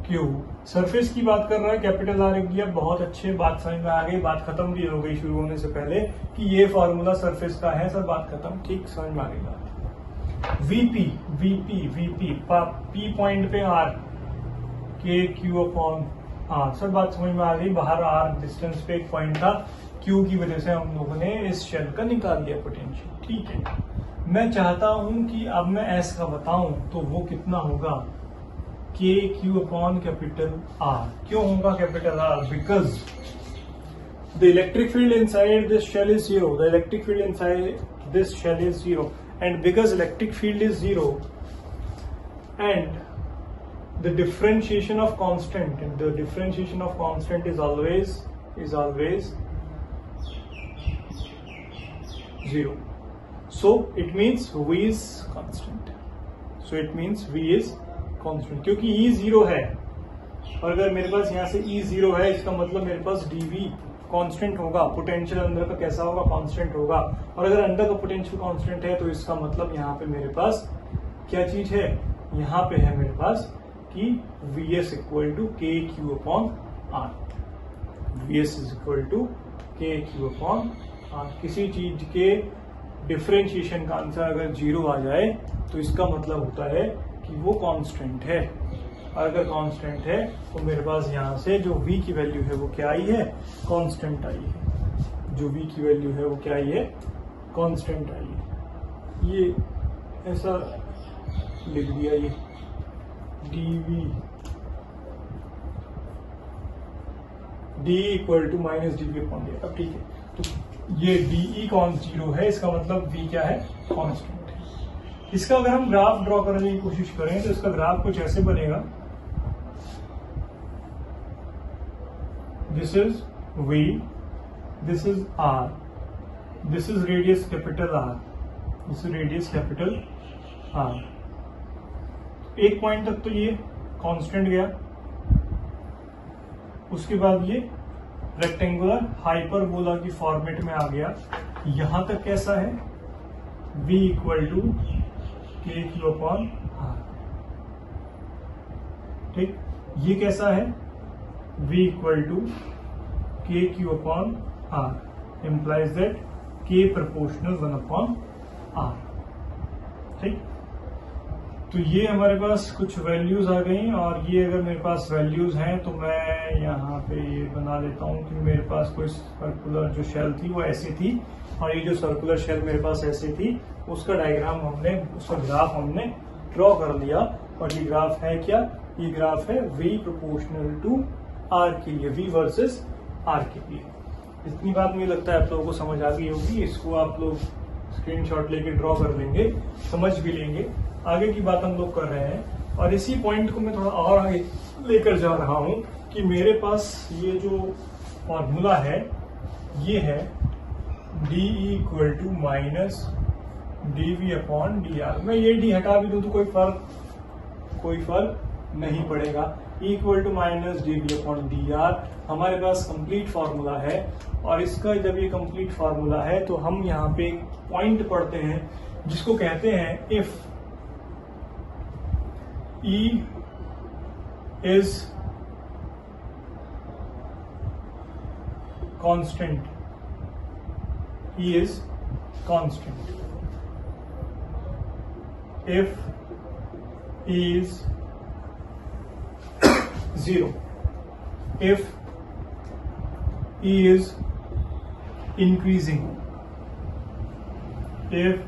Q surface की बात कर रहा है, कैपिटल R लिख दिया. बहुत अच्छे, बात समझ में आ गई. बात खत्म भी हो गई शुरू होने से पहले कि ये फॉर्मूला सरफेस का है. सर बात खत्म, ठीक, समझ में आ गई बात. VP VP VP P point पे are, K Q upon are. Sir बात समझ में आ गई। बाहर आर डिस्टेंस पे एक पॉइंट था, क्यू की वजह से हम लोगों ने इस शेल का निकाल दिया पोटेंशियल। ठीक है, मैं चाहता हूं कि अब मैं एस का बताऊं तो वो कितना होगा, के क्यू अपॉन कैपिटल आर। क्यों होगा capital R? Because the electric field inside this shell is zero, the electric field inside this shell is zero, and because electric field is zero and the differentiation of constant, and the differentiation of constant is always zero. So it means v is constant. क्योंकि E zero है, और अगर मेरे पास यहाँ से E zero है, इसका मतलब मेरे पास dv कांस्टेंट होगा। पोटेंशियल अंदर का कैसा होगा? कांस्टेंट होगा। और अगर अंदर का पोटेंशियल कांस्टेंट है तो इसका मतलब यहाँ पे मेरे पास क्या चीज है? यहाँ पे है मेरे पास कि Vs इक्वल टू के Q upon R. Vs is equal to के क्यू अपॉन आर। किसी चीज के डिफरेंशिएशन का आंसर अगर जीरो आ जाए तो इसका मतलब होता है कि वो कांस्टेंट है, और अगर कांस्टेंट है तो मेरे पास यहाँ से जो v की वैल्यू है वो क्या आई है? कांस्टेंट आई है। जो v की वैल्यू है वो क्या आई है? कांस्टेंट आई है। ये ऐसा लिख दिया, ये dv d equal to minus dv upon D. अब ठीक है, तो ये de कौन जीरो है, इसका मतलब v क्या है? कांस्टेंट है। इसका अगर हम ग्राफ ड्रॉ करने की कोशिश करें तो इसका ग्राफ कुछ ऐसे बनेगा, this is v, this is r, this is radius capital r, this is radius capital r। एक पॉइंट तक तो ये कांस्टेंट गया, उसके बाद ये रेक्टेंगुलर हाइपरबोला की फॉर्मेट में आ गया। यहां तक कैसा है? v इक्वल टू के क्यू अपॉन आर। ठीक, ये कैसा है? v इक्वल टू के Q upon R implies that k proportional 1 upon R. ठीक, तो ये हमारे पास कुछ वैल्यूज आ गई, और ये अगर मेरे पास वैल्यूज हैं तो मैं यहाँ पे ये बना लेता हूँ कि मेरे पास कोई सर्कुलर जो शेल थी वो ऐसी थी, और ये जो सर्कुलर शेल मेरे पास ऐसी थी उसका डायग्राम हमने, उसका ग्राफ हमने ड्रॉ कर लिया। और ये ग्राफ है क्या? ये ग्राफ है v प्रोपोर्शनल टू r के लिए, v वर्सेस r के लिए। इतनी बात मुझे लगता है आप लोगों को समझ आ गई होगी। इसको आप लोग स्क्रीनशॉट लेके ड्रॉ कर लेंगे, समझ भी लेंगे। आगे की बात हम लोग कर रहे हैं, और इसी पॉइंट को मैं थोड़ा और आगे लेकर जा रहा हूं कि मेरे पास ये जो फॉर्मूला है ये है D equal to minus dv upon dr। मैं ये d हटा भी दूं तो कोई फर्क नहीं पड़ेगा। Equal to minus dv upon dr हमारे पास कंप्लीट फार्मूला है, और इसका जब ये कंप्लीट फार्मूला है तो हम यहाँ पे एक पॉइंट पढ़ते हैं जिसको कहते हैं if E is constant, E is constant, if E is zero, if E is increasing, if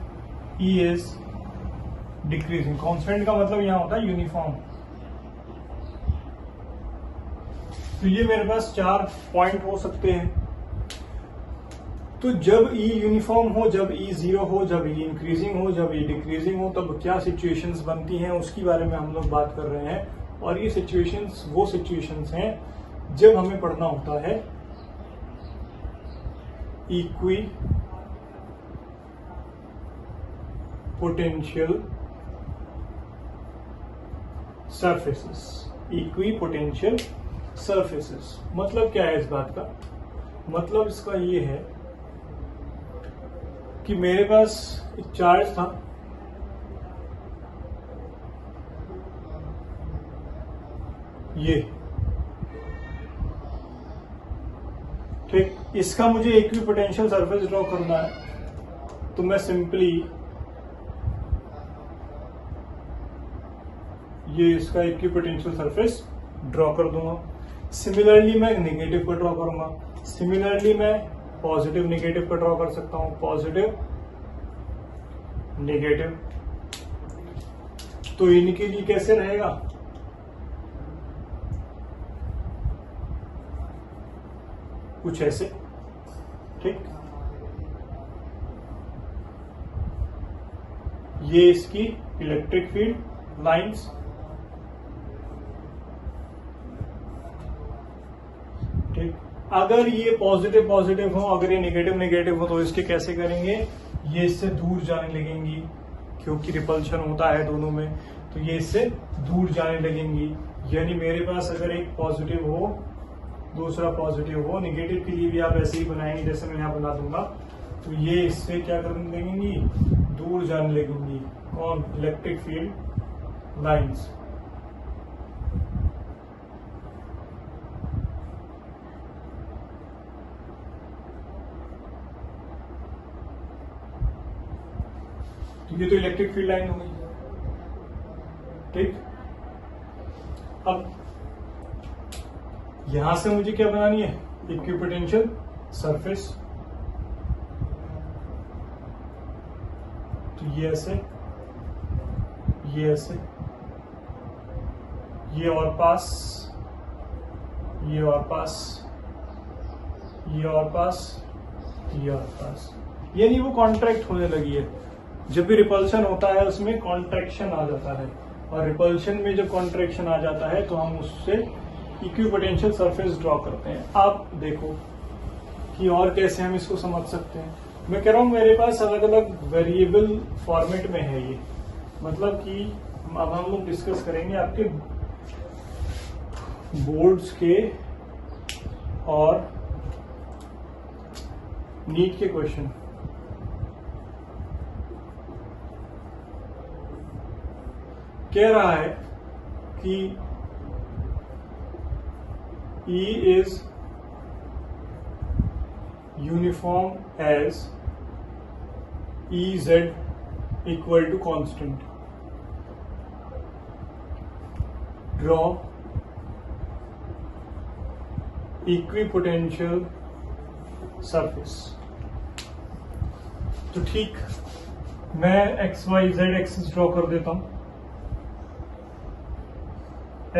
E is decreasing. Constant का मतलब यहां होता है यूनिफॉर्म। तो ये मेरे पास 4 पॉइंट हो सकते हैं। तो जब E यूनिफॉर्म हो, जब E जीरो हो, जब E इंक्रीजिंग हो, जब E डिक्रीजिंग हो, तब क्या सिचुएशंस बनती हैं उसकी बारे में हम लोग बात कर रहे हैं। और ये सिचुएशंस वो सिचुएशंस हैं जब हमें पढ़ना होता है equi potential surfaces. Equi potential surfaces मतलब क्या है इस बात का? मतलब इसका ये है कि मेरे पास एक चार्ज था, ये ठीक, इसका मुझे इक्वी पोटेंशियल सरफेस ड्रॉ करना है। तो मैं सिंपली ये इसका इक्विपोटेंशियल सरफेस ड्रॉ कर दूंगा। सिमिलरली मैं नेगेटिव पर ड्रॉ करूंगा, सिमिलरली मैं पॉजिटिव नेगेटिव पर ड्रॉ कर सकता हूं, पॉजिटिव नेगेटिव। तो इनके लिए कैसे रहेगा, कुछ ऐसे, ठीक। ये इसकी इलेक्ट्रिक फील्ड लाइंस, ठीक। अगर ये पॉजिटिव पॉजिटिव हो, अगर ये नेगेटिव नेगेटिव हो, तो इसके कैसे करेंगे, ये इससे दूर जाने लगेंगी, क्योंकि रिपल्शन होता है दोनों में, तो ये इससे दूर जाने लगेंगी। यानी मेरे पास अगर एक पॉजिटिव हो दूसरा पॉजिटिव हो, नेगेटिव के लिए भी आप ऐसे ही बनाएंगे जैसे मैं यहां बना दूंगा, तो ये इससे क्या करने लगेंगी, दूर जाने लगेंगी। कौन, इलेक्ट्रिक फील्ड लाइंस। ये तो इलेक्ट्रिक फील्ड लाइन हो गई, ठीक। अब यहां से मुझे क्या बनानी है, इक्विपोटेंशियल सरफेस। तो ये ऐसे, ये ऐसे, ये और पास, ये और पास, ये और पास, ये और पास। यानी वो कॉन्ट्रैक्ट होने लगी है। जब भी रिपल्शन होता है उसमें कॉन्ट्रैक्शन आ जाता है, और रिपल्शन में जब कॉन्ट्रैक्शन आ जाता है तो हम उससे इक्विपोटेंशियल सरफेस ड्रॉ करते हैं। आप देखो कि और कैसे हम इसको समझ सकते हैं। मैं कह रहा हूं मेरे पास अलग अलग वेरिएबल फॉर्मेट में है ये, मतलब कि अब हम लोग डिस्कस करेंगे आपके बोर्ड्स के और नीट के क्वेश्चन। कह रहा है कि E is uniform as Ez equal to constant. Draw equipotential surface. तो ठीक, मैं X Y Z axis draw कर देता हूं।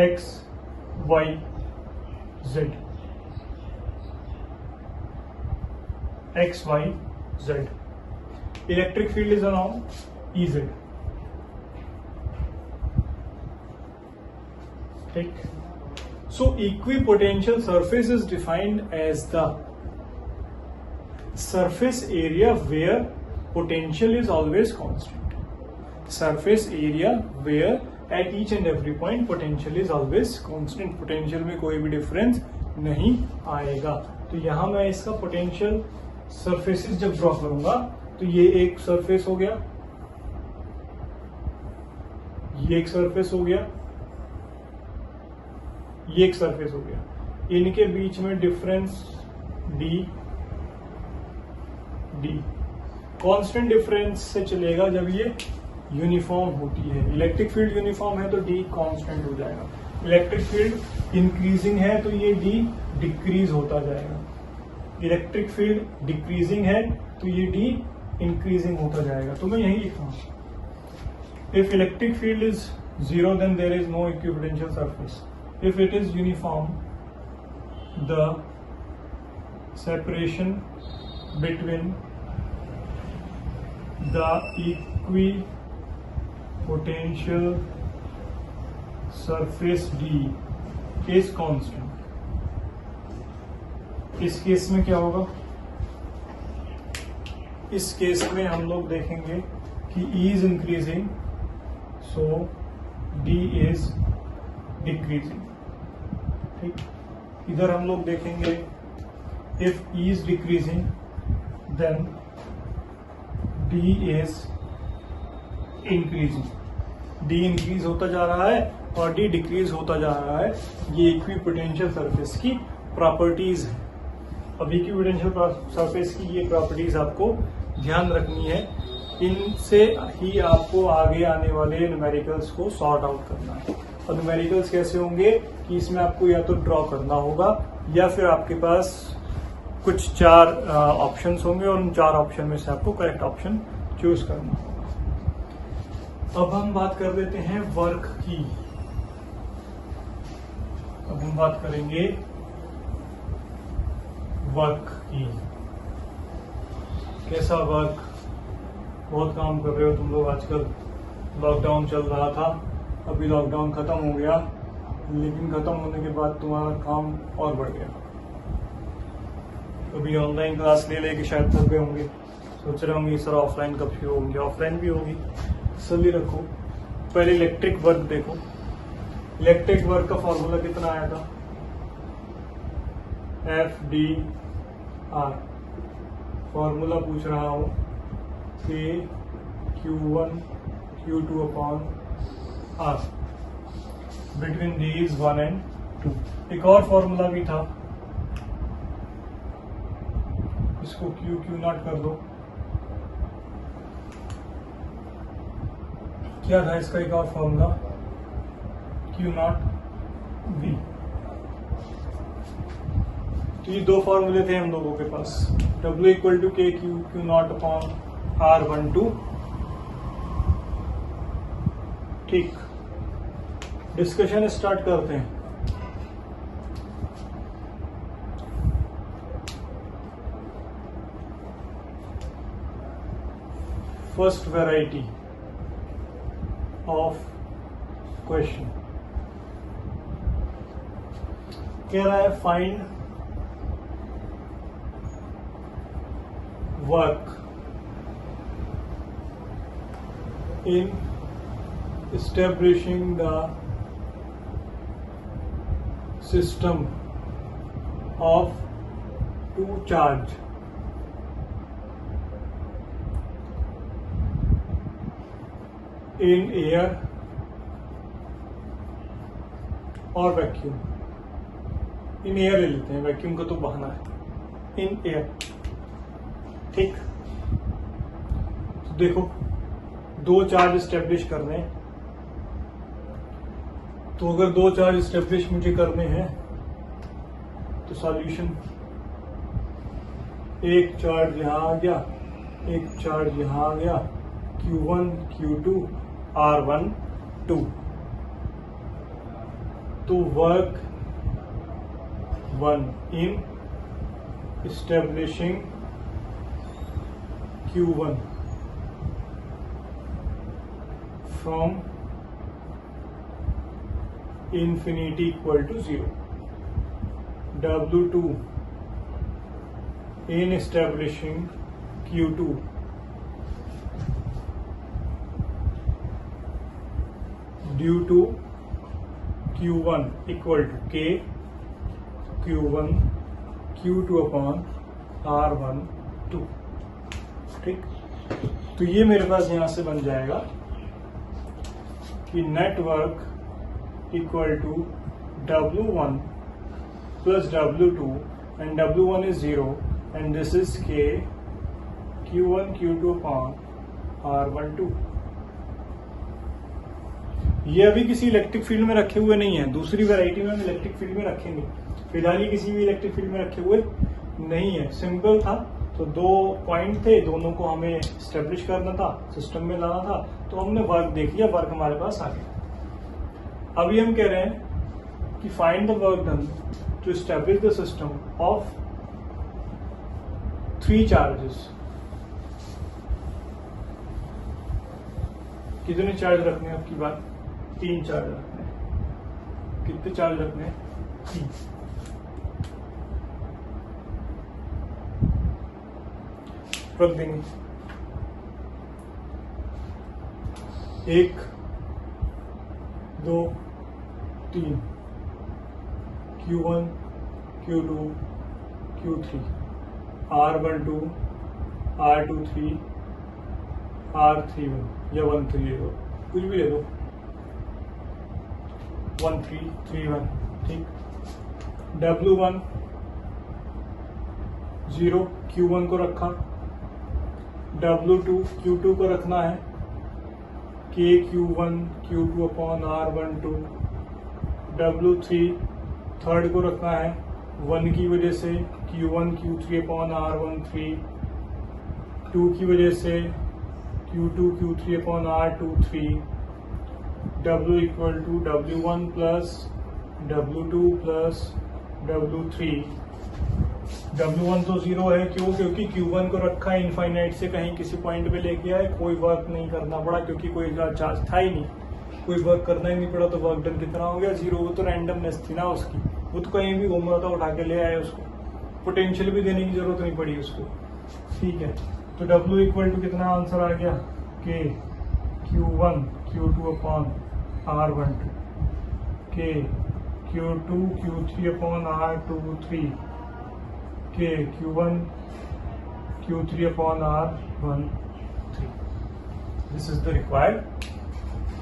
X Y Z, X Y Z. Electric field is around E Z, ठीक। So equipotential surface is defined as the surface area where potential is always constant. Surface area where at each and every point potential is always constant. Potential में कोई भी difference नहीं आएगा। तो यहां मैं इसका potential surfaces जब ड्रॉ करूंगा तो ये एक surface हो गया, ये एक surface हो गया, ये एक surface हो गया। इनके बीच में difference d कांस्टेंट डिफरेंस से चलेगा जब ये यूनिफॉर्म होती है। इलेक्ट्रिक फील्ड यूनिफॉर्म है तो डी कांस्टेंट हो जाएगा। इलेक्ट्रिक फील्ड इंक्रीजिंग है तो ये डी डिक्रीज होता जाएगा। इलेक्ट्रिक फील्ड डिक्रीजिंग है तो ये डी इंक्रीजिंग होता जाएगा। तो मैं यही लिखता हूं, if electric field is 0 then there is no equipotential surface. If it is uniform the separation between the equipotential surface D is constant। इस केस में क्या होगा, इस केस में हम लोग देखेंगे कि E is increasing so D is decreasing, ठीक। इधर हम लोग देखेंगे if E is decreasing then D is increasing। D increase होता जा रहा है और D डिक्रीज होता जा रहा है। ये इक्विपोटेंशियल सरफेस की प्रॉपर्टीज है। अब इक्विपोटेंशियल सरफेस की ये प्रॉपर्टीज आपको ध्यान रखनी है इनसे ही आपको आगे आने वाले न्यूमेरिकल्स को सॉर्ट आउट करना है। और न्यूमेरिकल्स कैसे होंगे कि इसमें आपको या तो ड्रॉ करना होगा या फिर आपके पास कुछ 4 ऑप्शंस होंगे और उन 4 ऑप्शन में से आपको करेक्ट ऑप्शन चूज करना होगा। अब हम बात कर लेते हैं वर्क की। अब हम बात करेंगे वर्क की। कैसा वर्क? बहुत काम कर रहे हो तुम लोग आजकल। लॉकडाउन चल रहा था, अभी लॉकडाउन खत्म हो गया, लेकिन खत्म होने के बाद तुम्हारा काम और बढ़ गया। अभी ऑनलाइन क्लास ले लेके शायद थक गए होंगे, सोच रहे होंगे सर ऑफलाइन कब शुरू होंगे। ऑफलाइन भी होगी, सभी रखो। पहले इलेक्ट्रिक वर्क देखो। इलेक्ट्रिक वर्क का फॉर्मूला कितना आया था? FDR। फॉर्मूला पूछ रहा हूं कि Q1 Q2 upon R between these 1 and 2। एक और फॉर्मूला भी था, इसको Q नॉट कर दो। क्या था इसका एक और फॉर्मूला? Q not V। तो ये 2 फॉर्मूले थे हम लोगों के पास। W equal to K Q not upon R12। ठीक, डिस्कशन स्टार्ट करते हैं। फर्स्ट वैरायटी ऑफ क्वेश्चन कह रहा है find work in establishing the system of 2 charge in air और वैक्यूम। इन एयर ले लेते हैं, वैक्यूम का तो बहाना है। इन एयर, ठीक। तो देखो 2 चार्ज स्टेब्लिश करने हैं, तो अगर 2 चार्ज स्टेब्लिश मुझे करने हैं तो सॉल्यूशन, एक चार्ज यहां आ गया, एक चार्ज यहां आ गया, Q1 Q2 R12। तो work 1 in establishing Q1 from infinity equal to 0, W2 in establishing Q2 due to Q1 equal to K Q1 Q2 upon R12। ठीक, तो ये मेरे पास यहां से बन जाएगा कि network equal to W1 plus W2 and W1 is 0 and this is K Q1 Q2 upon R12। ये अभी किसी इलेक्ट्रिक फील्ड में रखे हुए नहीं है, दूसरी वैरायटी में हम इलेक्ट्रिक फील्ड में रखेंगे। फिलहाल ये किसी भी इलेक्ट्रिक फील्ड में रखे हुए नहीं है, सिंपल था। तो 2 पॉइंट थे, दोनों को हमें स्टेब्लिश करना था, सिस्टम में लाना था, तो हमने वर्क देख लिया, वर्क हमारे पास आ गया। अभी हम कह रहे हैं कि find the work done to establish the system of 3 charges. कितने चार्ज रखने हैं आपकी बात? 3 चार्ज रखने हैं। कितने चार्ज रखने हैं? 3। रख देंगे। 1 2 3 Q1 Q2 Q3 R12 R23 R31 या 13 ले लो, कुछ भी ले लो, 1331। ठीक, W1 0 Q1 को रखा, W2 Q2 को रखना है KQ1 Q2 upon R12, W3 third को रखना है 1 की वजह से Q1 Q3 अपॉन R13, 2 की वजह से Q2 Q3 upon R23, W equal to W1 plus W2 plus W3। W1 तो 0 है, क्यों? क्योंकि Q1 को रखा है इनफाइनाइट से कहीं किसी पॉइंट पे लेके आए, कोई वर्क नहीं करना पड़ा क्योंकि कोई चार्ज था ही नहीं, कोई वर्क करना ही नहीं पड़ा, तो वर्क डन कितना हो गया? 0। वो तो रैंडमनेस थी ना उसकी, वो तो कहीं भी घूम रहा था, उठा के ले आए उसको, पोटेंशियल भी देने की जरूरत नहीं पड़ी उसको। ठीक है, तो W इक्वल टू कितना आंसर आ गया? K Q1 Q2 upon R12, K Q2 Q3 upon R23, K Q1 Q3 upon R13। This is the required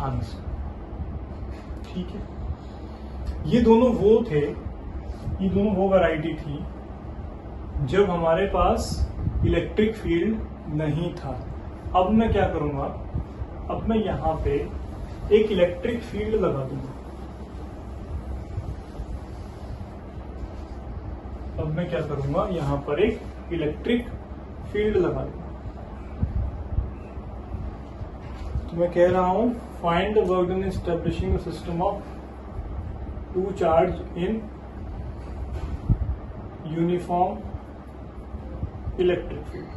answer. ठीक है, ये दोनों वो थे, ये दोनों वो वैरायटी थी जब हमारे पास इलेक्ट्रिक फील्ड नहीं था। अब मैं क्या करूंगा, अब मैं यहां पे एक इलेक्ट्रिक फील्ड लगा दूंगा। अब मैं क्या करूंगा, यहां पर एक इलेक्ट्रिक फील्ड लगा दूंगा। तो मैं कह रहा हूं find the work done establishing the system of two charge in uniform electric field.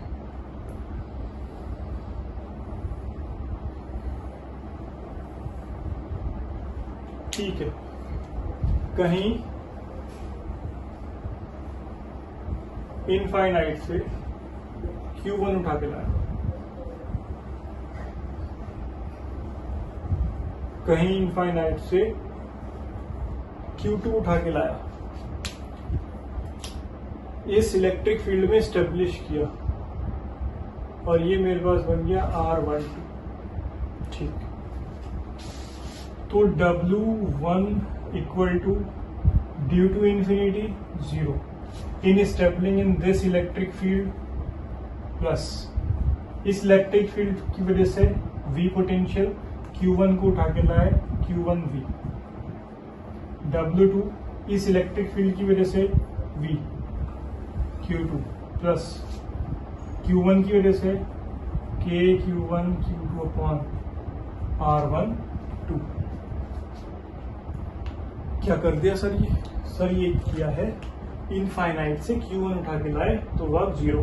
ठीक है, कहीं इनफाइनाइट से Q1 उठा के लाया, कहीं इनफाइनाइट से Q2 उठा के लाया, इस इलेक्ट्रिक फील्ड में स्टेब्लिश किया, और ये मेरे पास बन गया R12। ठीक, तो W1 equal to due to infinity 0 in stabling in this electric field plus इस इलेक्ट्रिक फील्ड की वजह से V पोटेंशियल Q1 को उठा के लाए Q1V, W2 इस इलेक्ट्रिक फील्ड की वजह से V Q2 प्लस Q1 की वजह से K Q1 Q2 upon R12। क्या कर दिया सर? ये किया है इनफाइनाइट से Q1 उठा के लाए तो वर्क 0,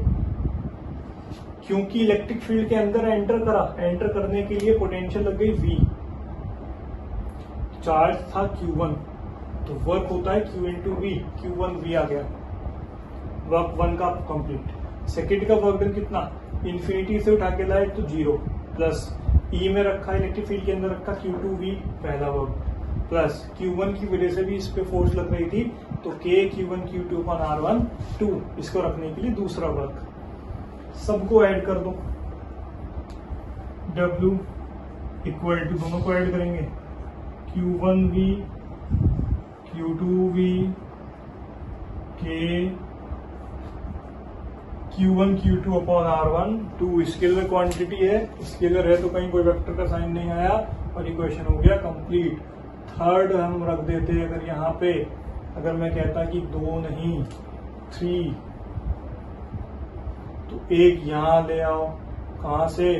क्योंकि इलेक्ट्रिक फील्ड के अंदर एंटर करने के लिए पोटेंशियल लग गई V, चार्ज था Q1, तो वर्क होता है Q इंटू V, Q1V आ गया, वर्क 1 का कंप्लीट। सेकेंड का वर्क डन कितना? इन्फिनिटी से उठा के लाए तो 0 प्लस E में रखा, इलेक्ट्रिक फील्ड के अंदर रखा Q2V पहला वर्क, प्लस Q1 की वजह से भी इस पे फोर्स लग रही थी, तो K Q1 Q2 upon R12 इसको रखने के लिए दूसरा वर्क। सबको ऐड कर दो, W इक्वल टू, दोनों को ऐड करेंगे Q1V Q2V K Q1 Q2 upon R12। Scalar quantity है, स्केलर है तो कहीं कोई वेक्टर का साइन नहीं आया और इक्वेशन हो गया कंप्लीट। थर्ड हम रख देते, अगर यहाँ पे अगर मैं कहता कि 2 नहीं 3, तो एक यहां ले आओ, कहां से?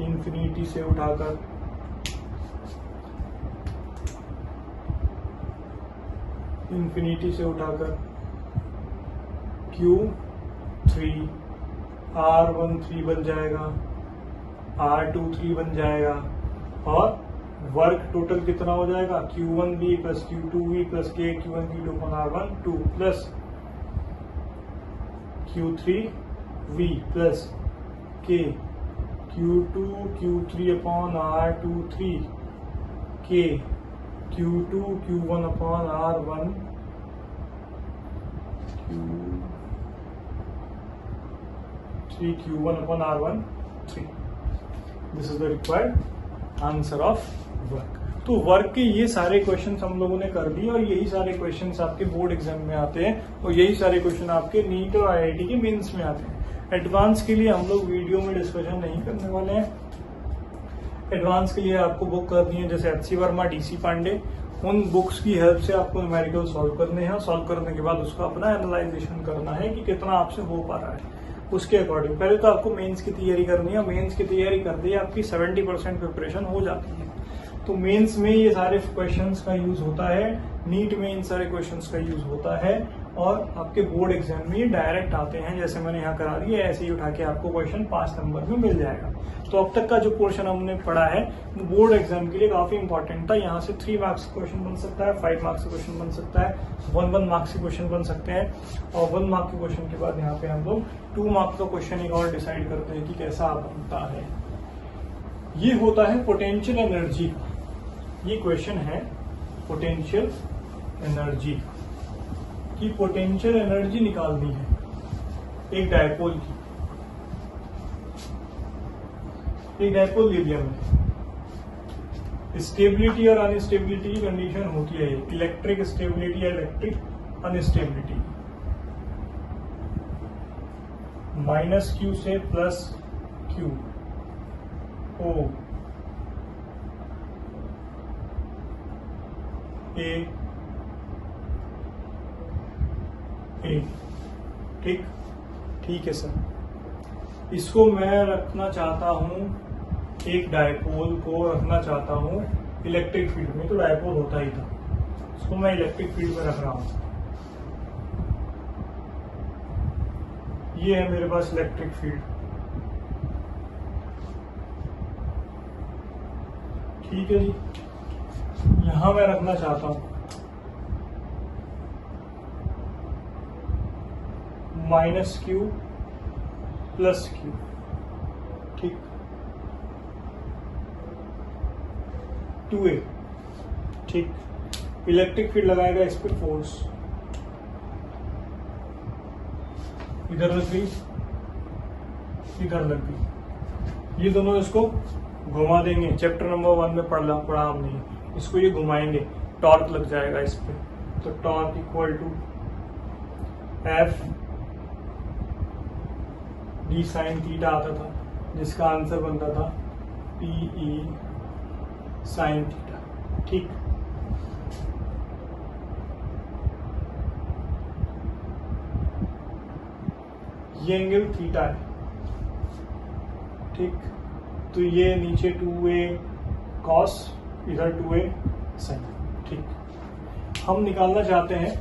इन्फिनिटी से उठाकर, Q3 R13 बन जाएगा, R23 बन जाएगा, और वर्क टोटल कितना हो जाएगा? Q1V plus Q2V plus K Q1 Q2 upon R12 plus Q3V plus K Q2 Q3 upon R23 K Q2 Q1 upon R1 Q3 Q1 upon R13। This is the required answer of work. तो work के ये सारे questions हम लोगों ने कर दिए, और यही सारे क्वेश्चंस आपके बोर्ड एग्जाम में आते हैं, और यही सारे क्वेश्चन आपके नीट और IIT के मेंस में आते हैं। एडवांस के लिए हम लोग वीडियो में डिस्कशन नहीं करने वाले हैं। एडवांस के लिए आपको बुक करनी है जैसे H C Verma, DC Pandey, उन बुक्स की हेल्प से आपको न्यूमेरिकल सॉल्व करने हैं। सॉल्व करने के बाद उसका अपना एनालाइजेशन करना है कि कितना आपसे हो पा रहा है, उसके अकॉर्डिंग। पहले तो आपको मेंस की तैयारी करनी है। मेंस की तैयारी कर दी आपकी 70% प्रिपरेशन हो जाती है। तो मेंस में ये सारे क्वेश्चंस का यूज होता है, नीट में इन सारे क्वेश्चंस का यूज होता है, और आपके बोर्ड एग्जाम में ये डायरेक्ट आते हैं। जैसे मैंने यहाँ करा दिया, ऐसे ही उठा के आपको क्वेश्चन 5 नंबर में मिल जाएगा। तो अब तक का जो पोर्शन हमने पढ़ा है वो बोर्ड एग्जाम के लिए काफी इंपॉर्टेंट था। यहाँ से 3 मार्क्स क्वेश्चन बन सकता है, 5 मार्क्स का क्वेश्चन बन सकता है, 1 मार्क्स के क्वेश्चन बन सकते हैं, और 1 मार्क के क्वेश्चन के बाद यहाँ पे हम लोग 2 मार्क्स का क्वेश्चन एक और डिसाइड करते हैं कि कैसा बनता है। ये होता है पोटेंशियल एनर्जी। ये क्वेश्चन है पोटेंशियल एनर्जी की। पोटेंशियल एनर्जी निकालनी है एक डायपोल की। एक डायपोल ले लिया मैंने। स्टेबिलिटी और अनस्टेबिलिटी की कंडीशन होती है इलेक्ट्रिक स्टेबिलिटी या इलेक्ट्रिक अनस्टेबिलिटी। -q से +q O A ठीक है सर। इसको मैं रखना चाहता हूं, एक डायपोल को रखना चाहता हूं इलेक्ट्रिक फील्ड में। तो डायपोल होता ही था, इसको मैं इलेक्ट्रिक फील्ड में रख रहा हूं। ये है मेरे पास इलेक्ट्रिक फील्ड, ठीक है जी। यहां मैं रखना चाहता हूं -q +q, ठीक, 2a, ठीक। इलेक्ट्रिक फील्ड लगाएगा इस पे फोर्स, इधर लग गई, इधर लग गई। ये दोनों इसको घुमा देंगे। चैप्टर नंबर 1 में पढ़ा हमने, इसको ये घुमाएंगे, टॉर्क लग जाएगा इस पे। तो torque equal to F d sin theta आता था, जिसका आंसर बनता था PE sin थीटा, ठीक। ये एंगल थीटा है, ठीक। तो ये नीचे 2a cos, इधर 2a sin, ठीक। हम निकालना चाहते हैं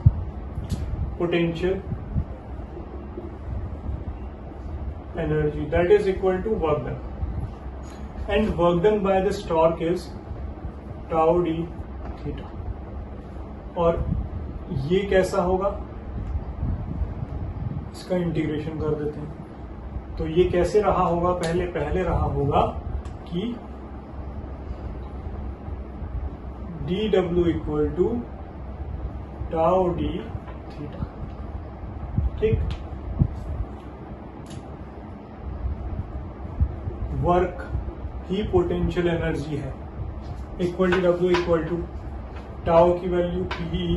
potential energy, that is equal to work done, and work done by this torque is tau d theta. और ये कैसा होगा, इसका इंटीग्रेशन कर देते हैं। तो ये कैसे रहा होगा, पहले रहा होगा कि dw equal to tau d theta, ठीक। वर्क ही पोटेंशियल एनर्जी है, equal to W equal to tau की value PE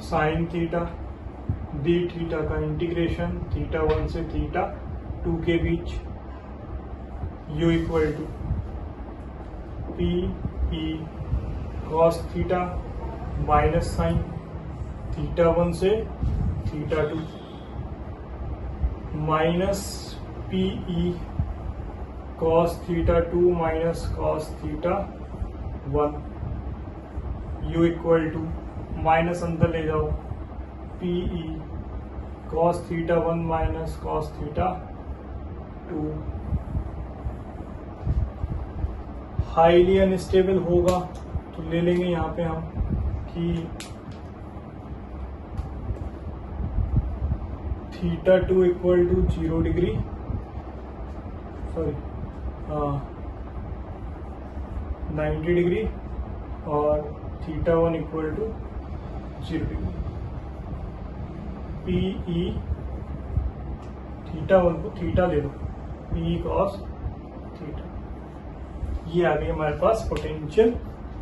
sine theta d theta का इंटीग्रेशन थीटा 1 से थीटा 2 के बीच, U equal to PE cos theta minus sine theta 1 से theta 2 minus PE cos theta 2 minus cos theta 1, U equal to minus अंदर ले जाओ PE cos theta 1 minus cos theta 2। Highly unstable होगा तो ले लेंगे यहाँ पे हम कि theta 2 equal to 0 degree, sorry 90 degree, और theta 1 equal to 0 degree. PE theta 1 को थीटा ले लो, PE cos थीटा। ये आ गई हमारे पास potential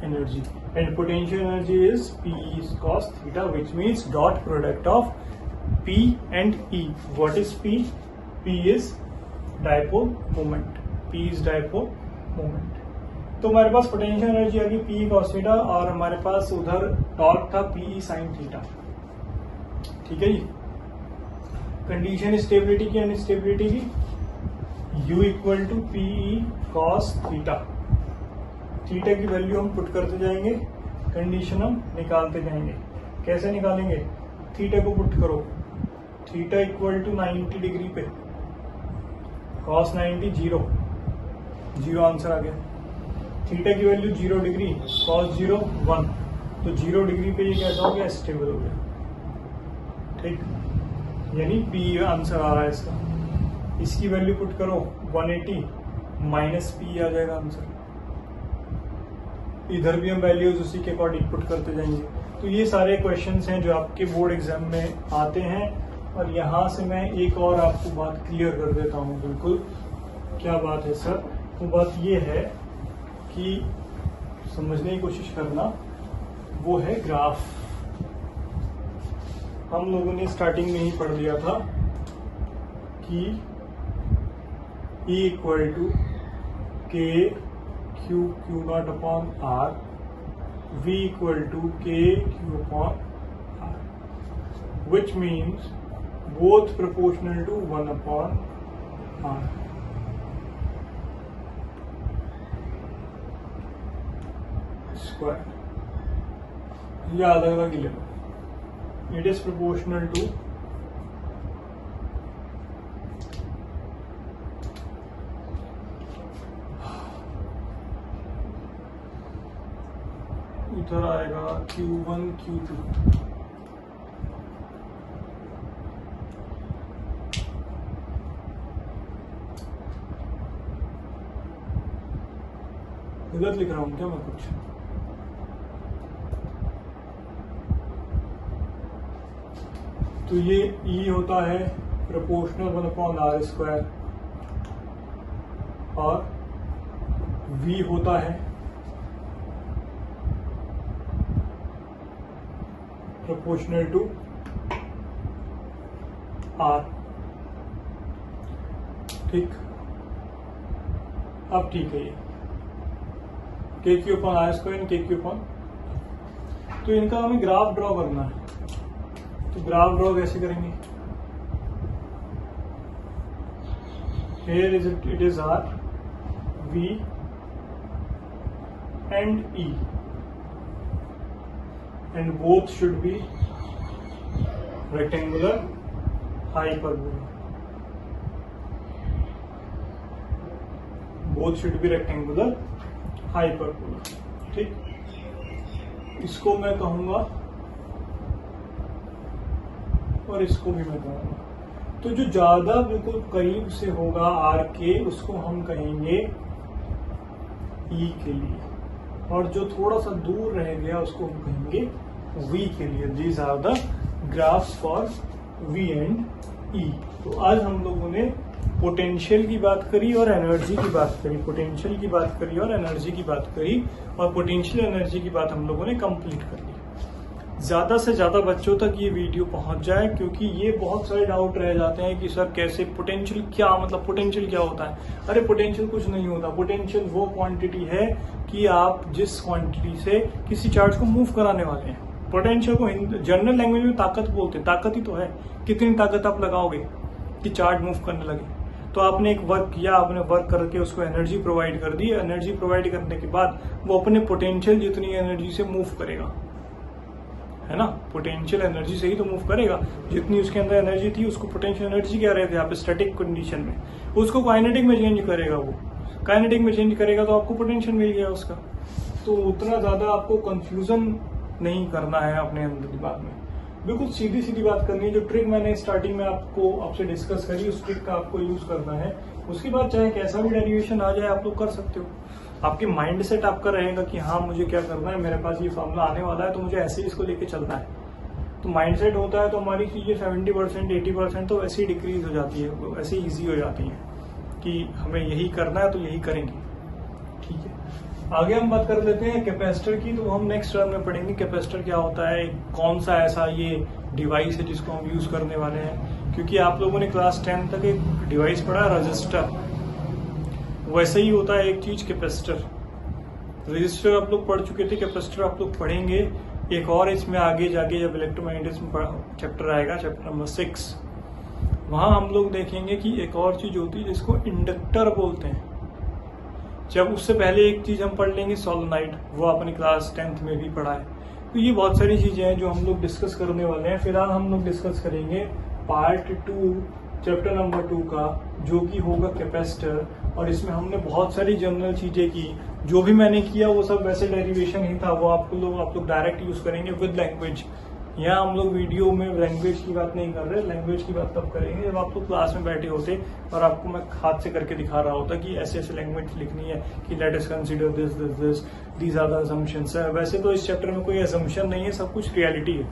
energy, and potential energy is PE cos theta, which means dot product of P and E. What is P? P is dipole moment. P is dipole moment. तो हमारे पास potential energy आ गई P cos theta और हमारे पास उधर torque था P sin theta. ठीक है जी। कंडीशन स्टेबिलिटी की अनस्टेबिलिटी की U equal to P cos theta. Theta की वैल्यू हम पुट करते जाएंगे, कंडीशन हम निकालते जाएंगे। कैसे निकालेंगे? थीटा को पुट करो, थीटा इक्वल टू 90 डिग्री पे cos 90 जीरो आंसर आ गया। थीटा की वैल्यू 0 डिग्री, cos 0 1, तो 0 डिग्री पे ये कैसा हो गया? स्टेबल हो गया। ठीक, यानी P आंसर आ रहा है इसका। इसकी वैल्यू पुट करो 180 माइनस P आ जाएगा आंसर। इधर भी हम वैल्यूज उसी के अकॉर्डिंग पुट करते जाएंगे। तो ये सारे क्वेश्चंस हैं जो आपके बोर्ड एग्जाम में आते हैं। और यहाँ से मैं एक और आपको बात क्लियर कर देता हूँ। बिल्कुल, क्या बात है सर? वो बात ये है कि समझने की कोशिश करना, वो है ग्राफ। हम लोगों ने स्टार्टिंग में ही पढ़ लिया था कि E इक्वल टू के q naught upon r, V equal to K Q upon R, which means both proportional to 1 upon R. Square. ये अलग अलग ही लेना। It is proportional to इधर आएगा Q1 Q2, गलत लिख रहा हूं क्या मैं कुछ? तो ये E होता है प्रोपोर्शनल 1 अपॉन आर स्क्वायर और V होता है प्रोपोर्शनल टू आर। ठीक, अब ठीक है। ये के Q upon R square K Q upon, तो इनका हमें ग्राफ ड्रॉ करना है। तो ग्राफ ड्रॉ कैसे करेंगे? Here it is R, V and E, and both should be rectangular hyperbola. Both should be rectangular hyperbola. ठीक, इसको मैं कहूंगा और इसको भी मैं कहूंगा। तो जो ज्यादा बिल्कुल करीब से होगा आर के, उसको हम कहेंगे ई के लिए, और जो थोड़ा सा दूर रह गया उसको हम कहेंगे V के लिए। These are the graphs for V and E। तो आज हम लोगों ने पोटेंशियल की बात करी और एनर्जी की बात करी, पोटेंशियल की बात करी और एनर्जी की बात करी, और पोटेंशियल एनर्जी की बात हम लोगों ने कंप्लीट कर ली। ज्यादा से ज्यादा बच्चों तक ये वीडियो पहुंच जाए, क्योंकि ये बहुत सारे डाउट रह जाते हैं कि सर कैसे पोटेंशियल, क्या मतलब पोटेंशियल क्या होता है? अरे पोटेंशियल कुछ नहीं होता। पोटेंशियल वो क्वांटिटी है कि आप जिस क्वांटिटी से किसी चार्ज को मूव कराने वाले हैं। पोटेंशियल को जनरल लैंग्वेज में ताकत बोलते हैं। ताकत ही तो है, कितनी ताकत आप लगाओगे कि चार्ज मूव करने लगे। तो आपने एक वर्क किया, आपने वर्क करके उसको एनर्जी प्रोवाइड कर दी। एनर्जी प्रोवाइड करने के बाद वो अपने पोटेंशियल जितनी एनर्जी से मूव करेगा, है ना? पोटेंशियल एनर्जी से ही तो मूव करेगा। जितनी उसके अंदर एनर्जी थी उसको पोटेंशियल एनर्जी कह रहे थे आप स्टैटिक कंडीशन में, उसको काइनेटिक में चेंज करेगा। वो काइनेटिक में चेंज करेगा तो आपको पोटेंशियल मिल गया उसका। तो उतना ज्यादा आपको कंफ्यूजन नहीं करना है अपने अंदर दिमाग में, बिल्कुल सीधी सीधी बात करनी है। जो ट्रिक मैंने स्टार्टिंग में आपसे डिस्कस करी, उस ट्रिक का आपको यूज करना है। उसके बाद चाहे कैसा भी डेरिवेशन आ जाए आप लोग कर सकते हो। आपके माइंड सेट आपका रहेगा कि हाँ मुझे क्या करना है, मेरे पास ये फॉर्मूला आने वाला है तो मुझे ऐसे ही इसको लेके चलना है। तो माइंड सेट होता है तो हमारी चीजें 70% 80% तो वैसे ही डिक्रीज हो जाती है, वैसे ही ईजी हो जाती है कि हमें यही करना है तो यही करेंगे। ठीक है, आगे हम बात कर लेते हैं कैपेसिटर की। तो हम नेक्स्ट टर्म में पढ़ेंगे कैपेसिटर क्या होता है, कौन सा ऐसा ये डिवाइस है जिसको हम यूज करने वाले हैं। क्योंकि आप लोगों ने क्लास 10 तक एक डिवाइस पढ़ा रजिस्टर, वैसे ही होता है एक चीज कैपेसिटर। रजिस्टर आप लोग पढ़ चुके थे, कैपेसिटर आप लोग पढ़ेंगे एक और इसमें आगे जाके जब इलेक्ट्रोमैग्नेटिज्म चैप्टर आएगा, चैप्टर नंबर 6, वहां हम लोग देखेंगे कि एक और चीज होती है जिसको इंडक्टर बोलते हैं। जब उससे पहले एक चीज हम पढ़ लेंगे सोलेनॉइड, वो अपनी क्लास 10th में भी पढ़ा है। तो ये बहुत सारी चीजें हैं जो हम लोग डिस्कस करने वाले हैं। फिलहाल हम लोग डिस्कस करेंगे पार्ट 2 चैप्टर नंबर 2 का, जो कि होगा कैपेसिटर। और इसमें हमने बहुत सारी जनरल चीजें की, जो भी मैंने किया वो सब वैसे डेरिवेशन ही था, वो आप लोग डायरेक्ट यूज करेंगे विद लैंग्वेज। यहाँ हम लोग वीडियो में लैंग्वेज की बात नहीं कर रहे, लैंग्वेज की बात तब करेंगे जब आप लोग क्लास में बैठे होते और आपको मैं हाथ से करके दिखा रहा होता कि ऐसे ऐसे लैंग्वेज लिखनी है कि let us consider this this this, these are the assumptions. वैसे तो इस चैप्टर में कोई असम्पशन नहीं है, सब कुछ रियलिटी है।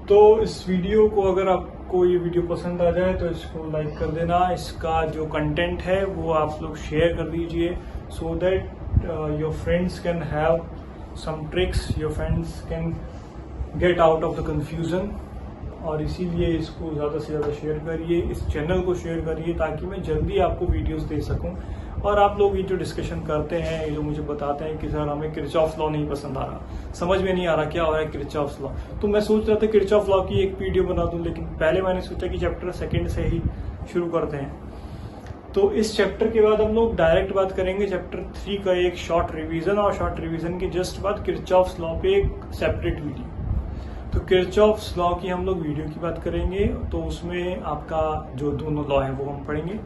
तो इस वीडियो को अगर आपको ये वीडियो पसंद आ जाए तो इसको लाइक कर देना। इसका जो कंटेंट है वो आप लोग शेयर कर दीजिए, so that your friends can have some tricks, your friends can get out of the confusion. और इसीलिए इसको ज्यादा से ज्यादा शेयर करिए, इस चैनल को शेयर करिए, ताकि मैं जल्दी आपको वीडियोस दे सकूं। और आप लोग ये जो डिस्कशन करते हैं, ये जो मुझे बताते हैं कि सर हमें किरचॉफ लॉ नहीं पसंद आ रहा, समझ में नहीं आ रहा क्या हो रहा है किरचॉफ लॉ, तो मैं सोच रहा था किरचॉफ लॉ की एक वीडियो बना दूं, लेकिन पहले मैंने सोचा कि चैप्टर 2 से ही शुरू करते हैं। तो इस चैप्टर के बाद हम लोग डायरेक्ट बात करेंगे चैप्टर 3 का एक शॉर्ट रिवीजन, और शॉर्ट रिवीजन के जस्ट बाद किरचॉफ लॉ पे एक सेपरेट वीडियो। तो किरचॉफ लॉ की हम लोग वीडियो की बात करेंगे, तो उसमें आपका जो दोनों लॉ है वो हम पढ़ेंगे।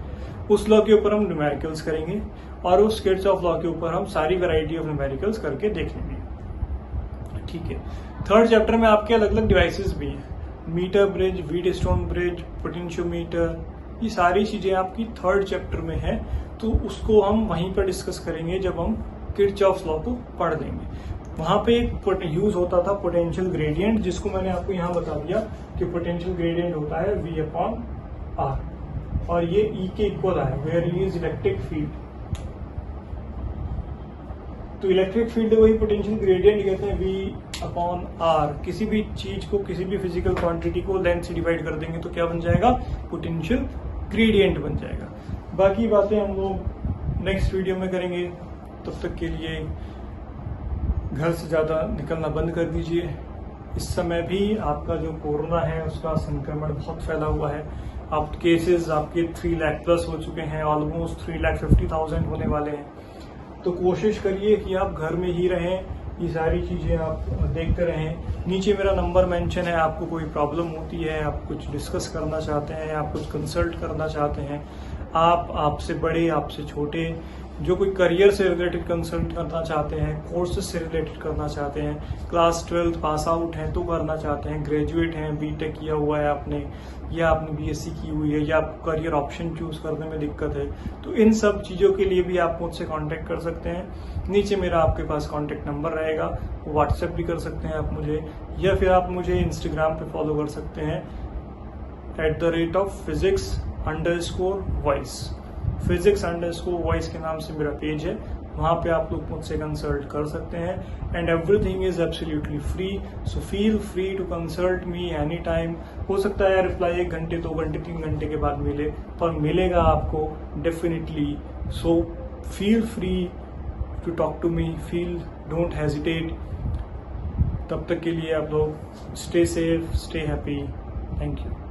उस लॉ के ऊपर हम न्यूमेरिकल्स करेंगे, और उस किरचॉफ लॉ के ऊपर हम सारी वैरायटी ऑफ न्यूमेरिकल्स करके देख लेंगे। ठीक है। थर्ड चैप्टर में आपके अलग अलग डिवाइसेस भी हैं, metre bridge, Wheatstone bridge, potentiometer, ये सारी चीजें आपकी थर्ड चैप्टर में है। तो उसको हम वहीं पर डिस्कस करेंगे जब हम किरचॉफ लॉ को पढ़ लेंगे। वहां पे एक यूज होता था पोटेंशियल ग्रेडियंट, जिसको मैंने आपको यहाँ बता दिया कि पोटेंशियल ग्रेडियंट होता है V/R, और ये E के इक्वल है, where E is electric field. तो इलेक्ट्रिक फील्ड वही पोटेंशियल ग्रेडियंट कहते हैं V/R। किसी भी चीज को, किसी भी फिजिकल क्वांटिटी को लेंथ से डिवाइड कर देंगे तो क्या बन जाएगा, पोटेंशियल ग्रेडियंट बन जाएगा। बाकी बातें हम लोग नेक्स्ट वीडियो में करेंगे। तब तक के लिए घर से ज्यादा निकलना बंद कर दीजिए। इस समय भी आपका जो कोरोना है उसका संक्रमण बहुत फैला हुआ है। अब केसेस आपके 3 लाख प्लस हो चुके हैं, ऑलमोस्ट 3,50,000 होने वाले हैं। तो कोशिश करिए कि आप घर में ही रहें, ये सारी चीजें आप देखते रहें। नीचे मेरा नंबर मेंशन है, आपको कोई प्रॉब्लम होती है, आप कुछ डिस्कस करना चाहते हैं, आप कुछ कंसल्ट करना चाहते हैं, आपसे बड़े, आपसे छोटे, जो कोई करियर से रिलेटेड कंसल्ट करना चाहते हैं, कोर्सेज से रिलेटेड करना चाहते हैं, क्लास 12 पास आउट हैं तो करना चाहते हैं, ग्रेजुएट हैं, बीटेक किया हुआ है आपने, या आपने बीएससी की हुई है, या आपको करियर ऑप्शन चूज करने में दिक्कत है, तो इन सब चीजों के लिए भी आप मुझसे कांटेक्ट कर सकते हैं। नीचे मेरा आपके पास कांटेक्ट नंबर रहेगा, व्हाट्सएप भी कर सकते हैं आप मुझे, या फिर आप मुझे इंस्टाग्राम पे फॉलो कर सकते हैं @physics_voice। physics_voice के नाम से मेरा पेज है, वहां पे आप लोग मुझसे कंसल्ट कर सकते हैं। And everything is absolutely free, so feel free to consult me any time. हो सकता है रिप्लाई 1 घंटे, 2 घंटे, 3 घंटे के बाद मिले, पर मिलेगा आपको definitely. So feel free to talk to me, don't hesitate. तब तक के लिए आप लोग stay safe, stay happy. Thank you.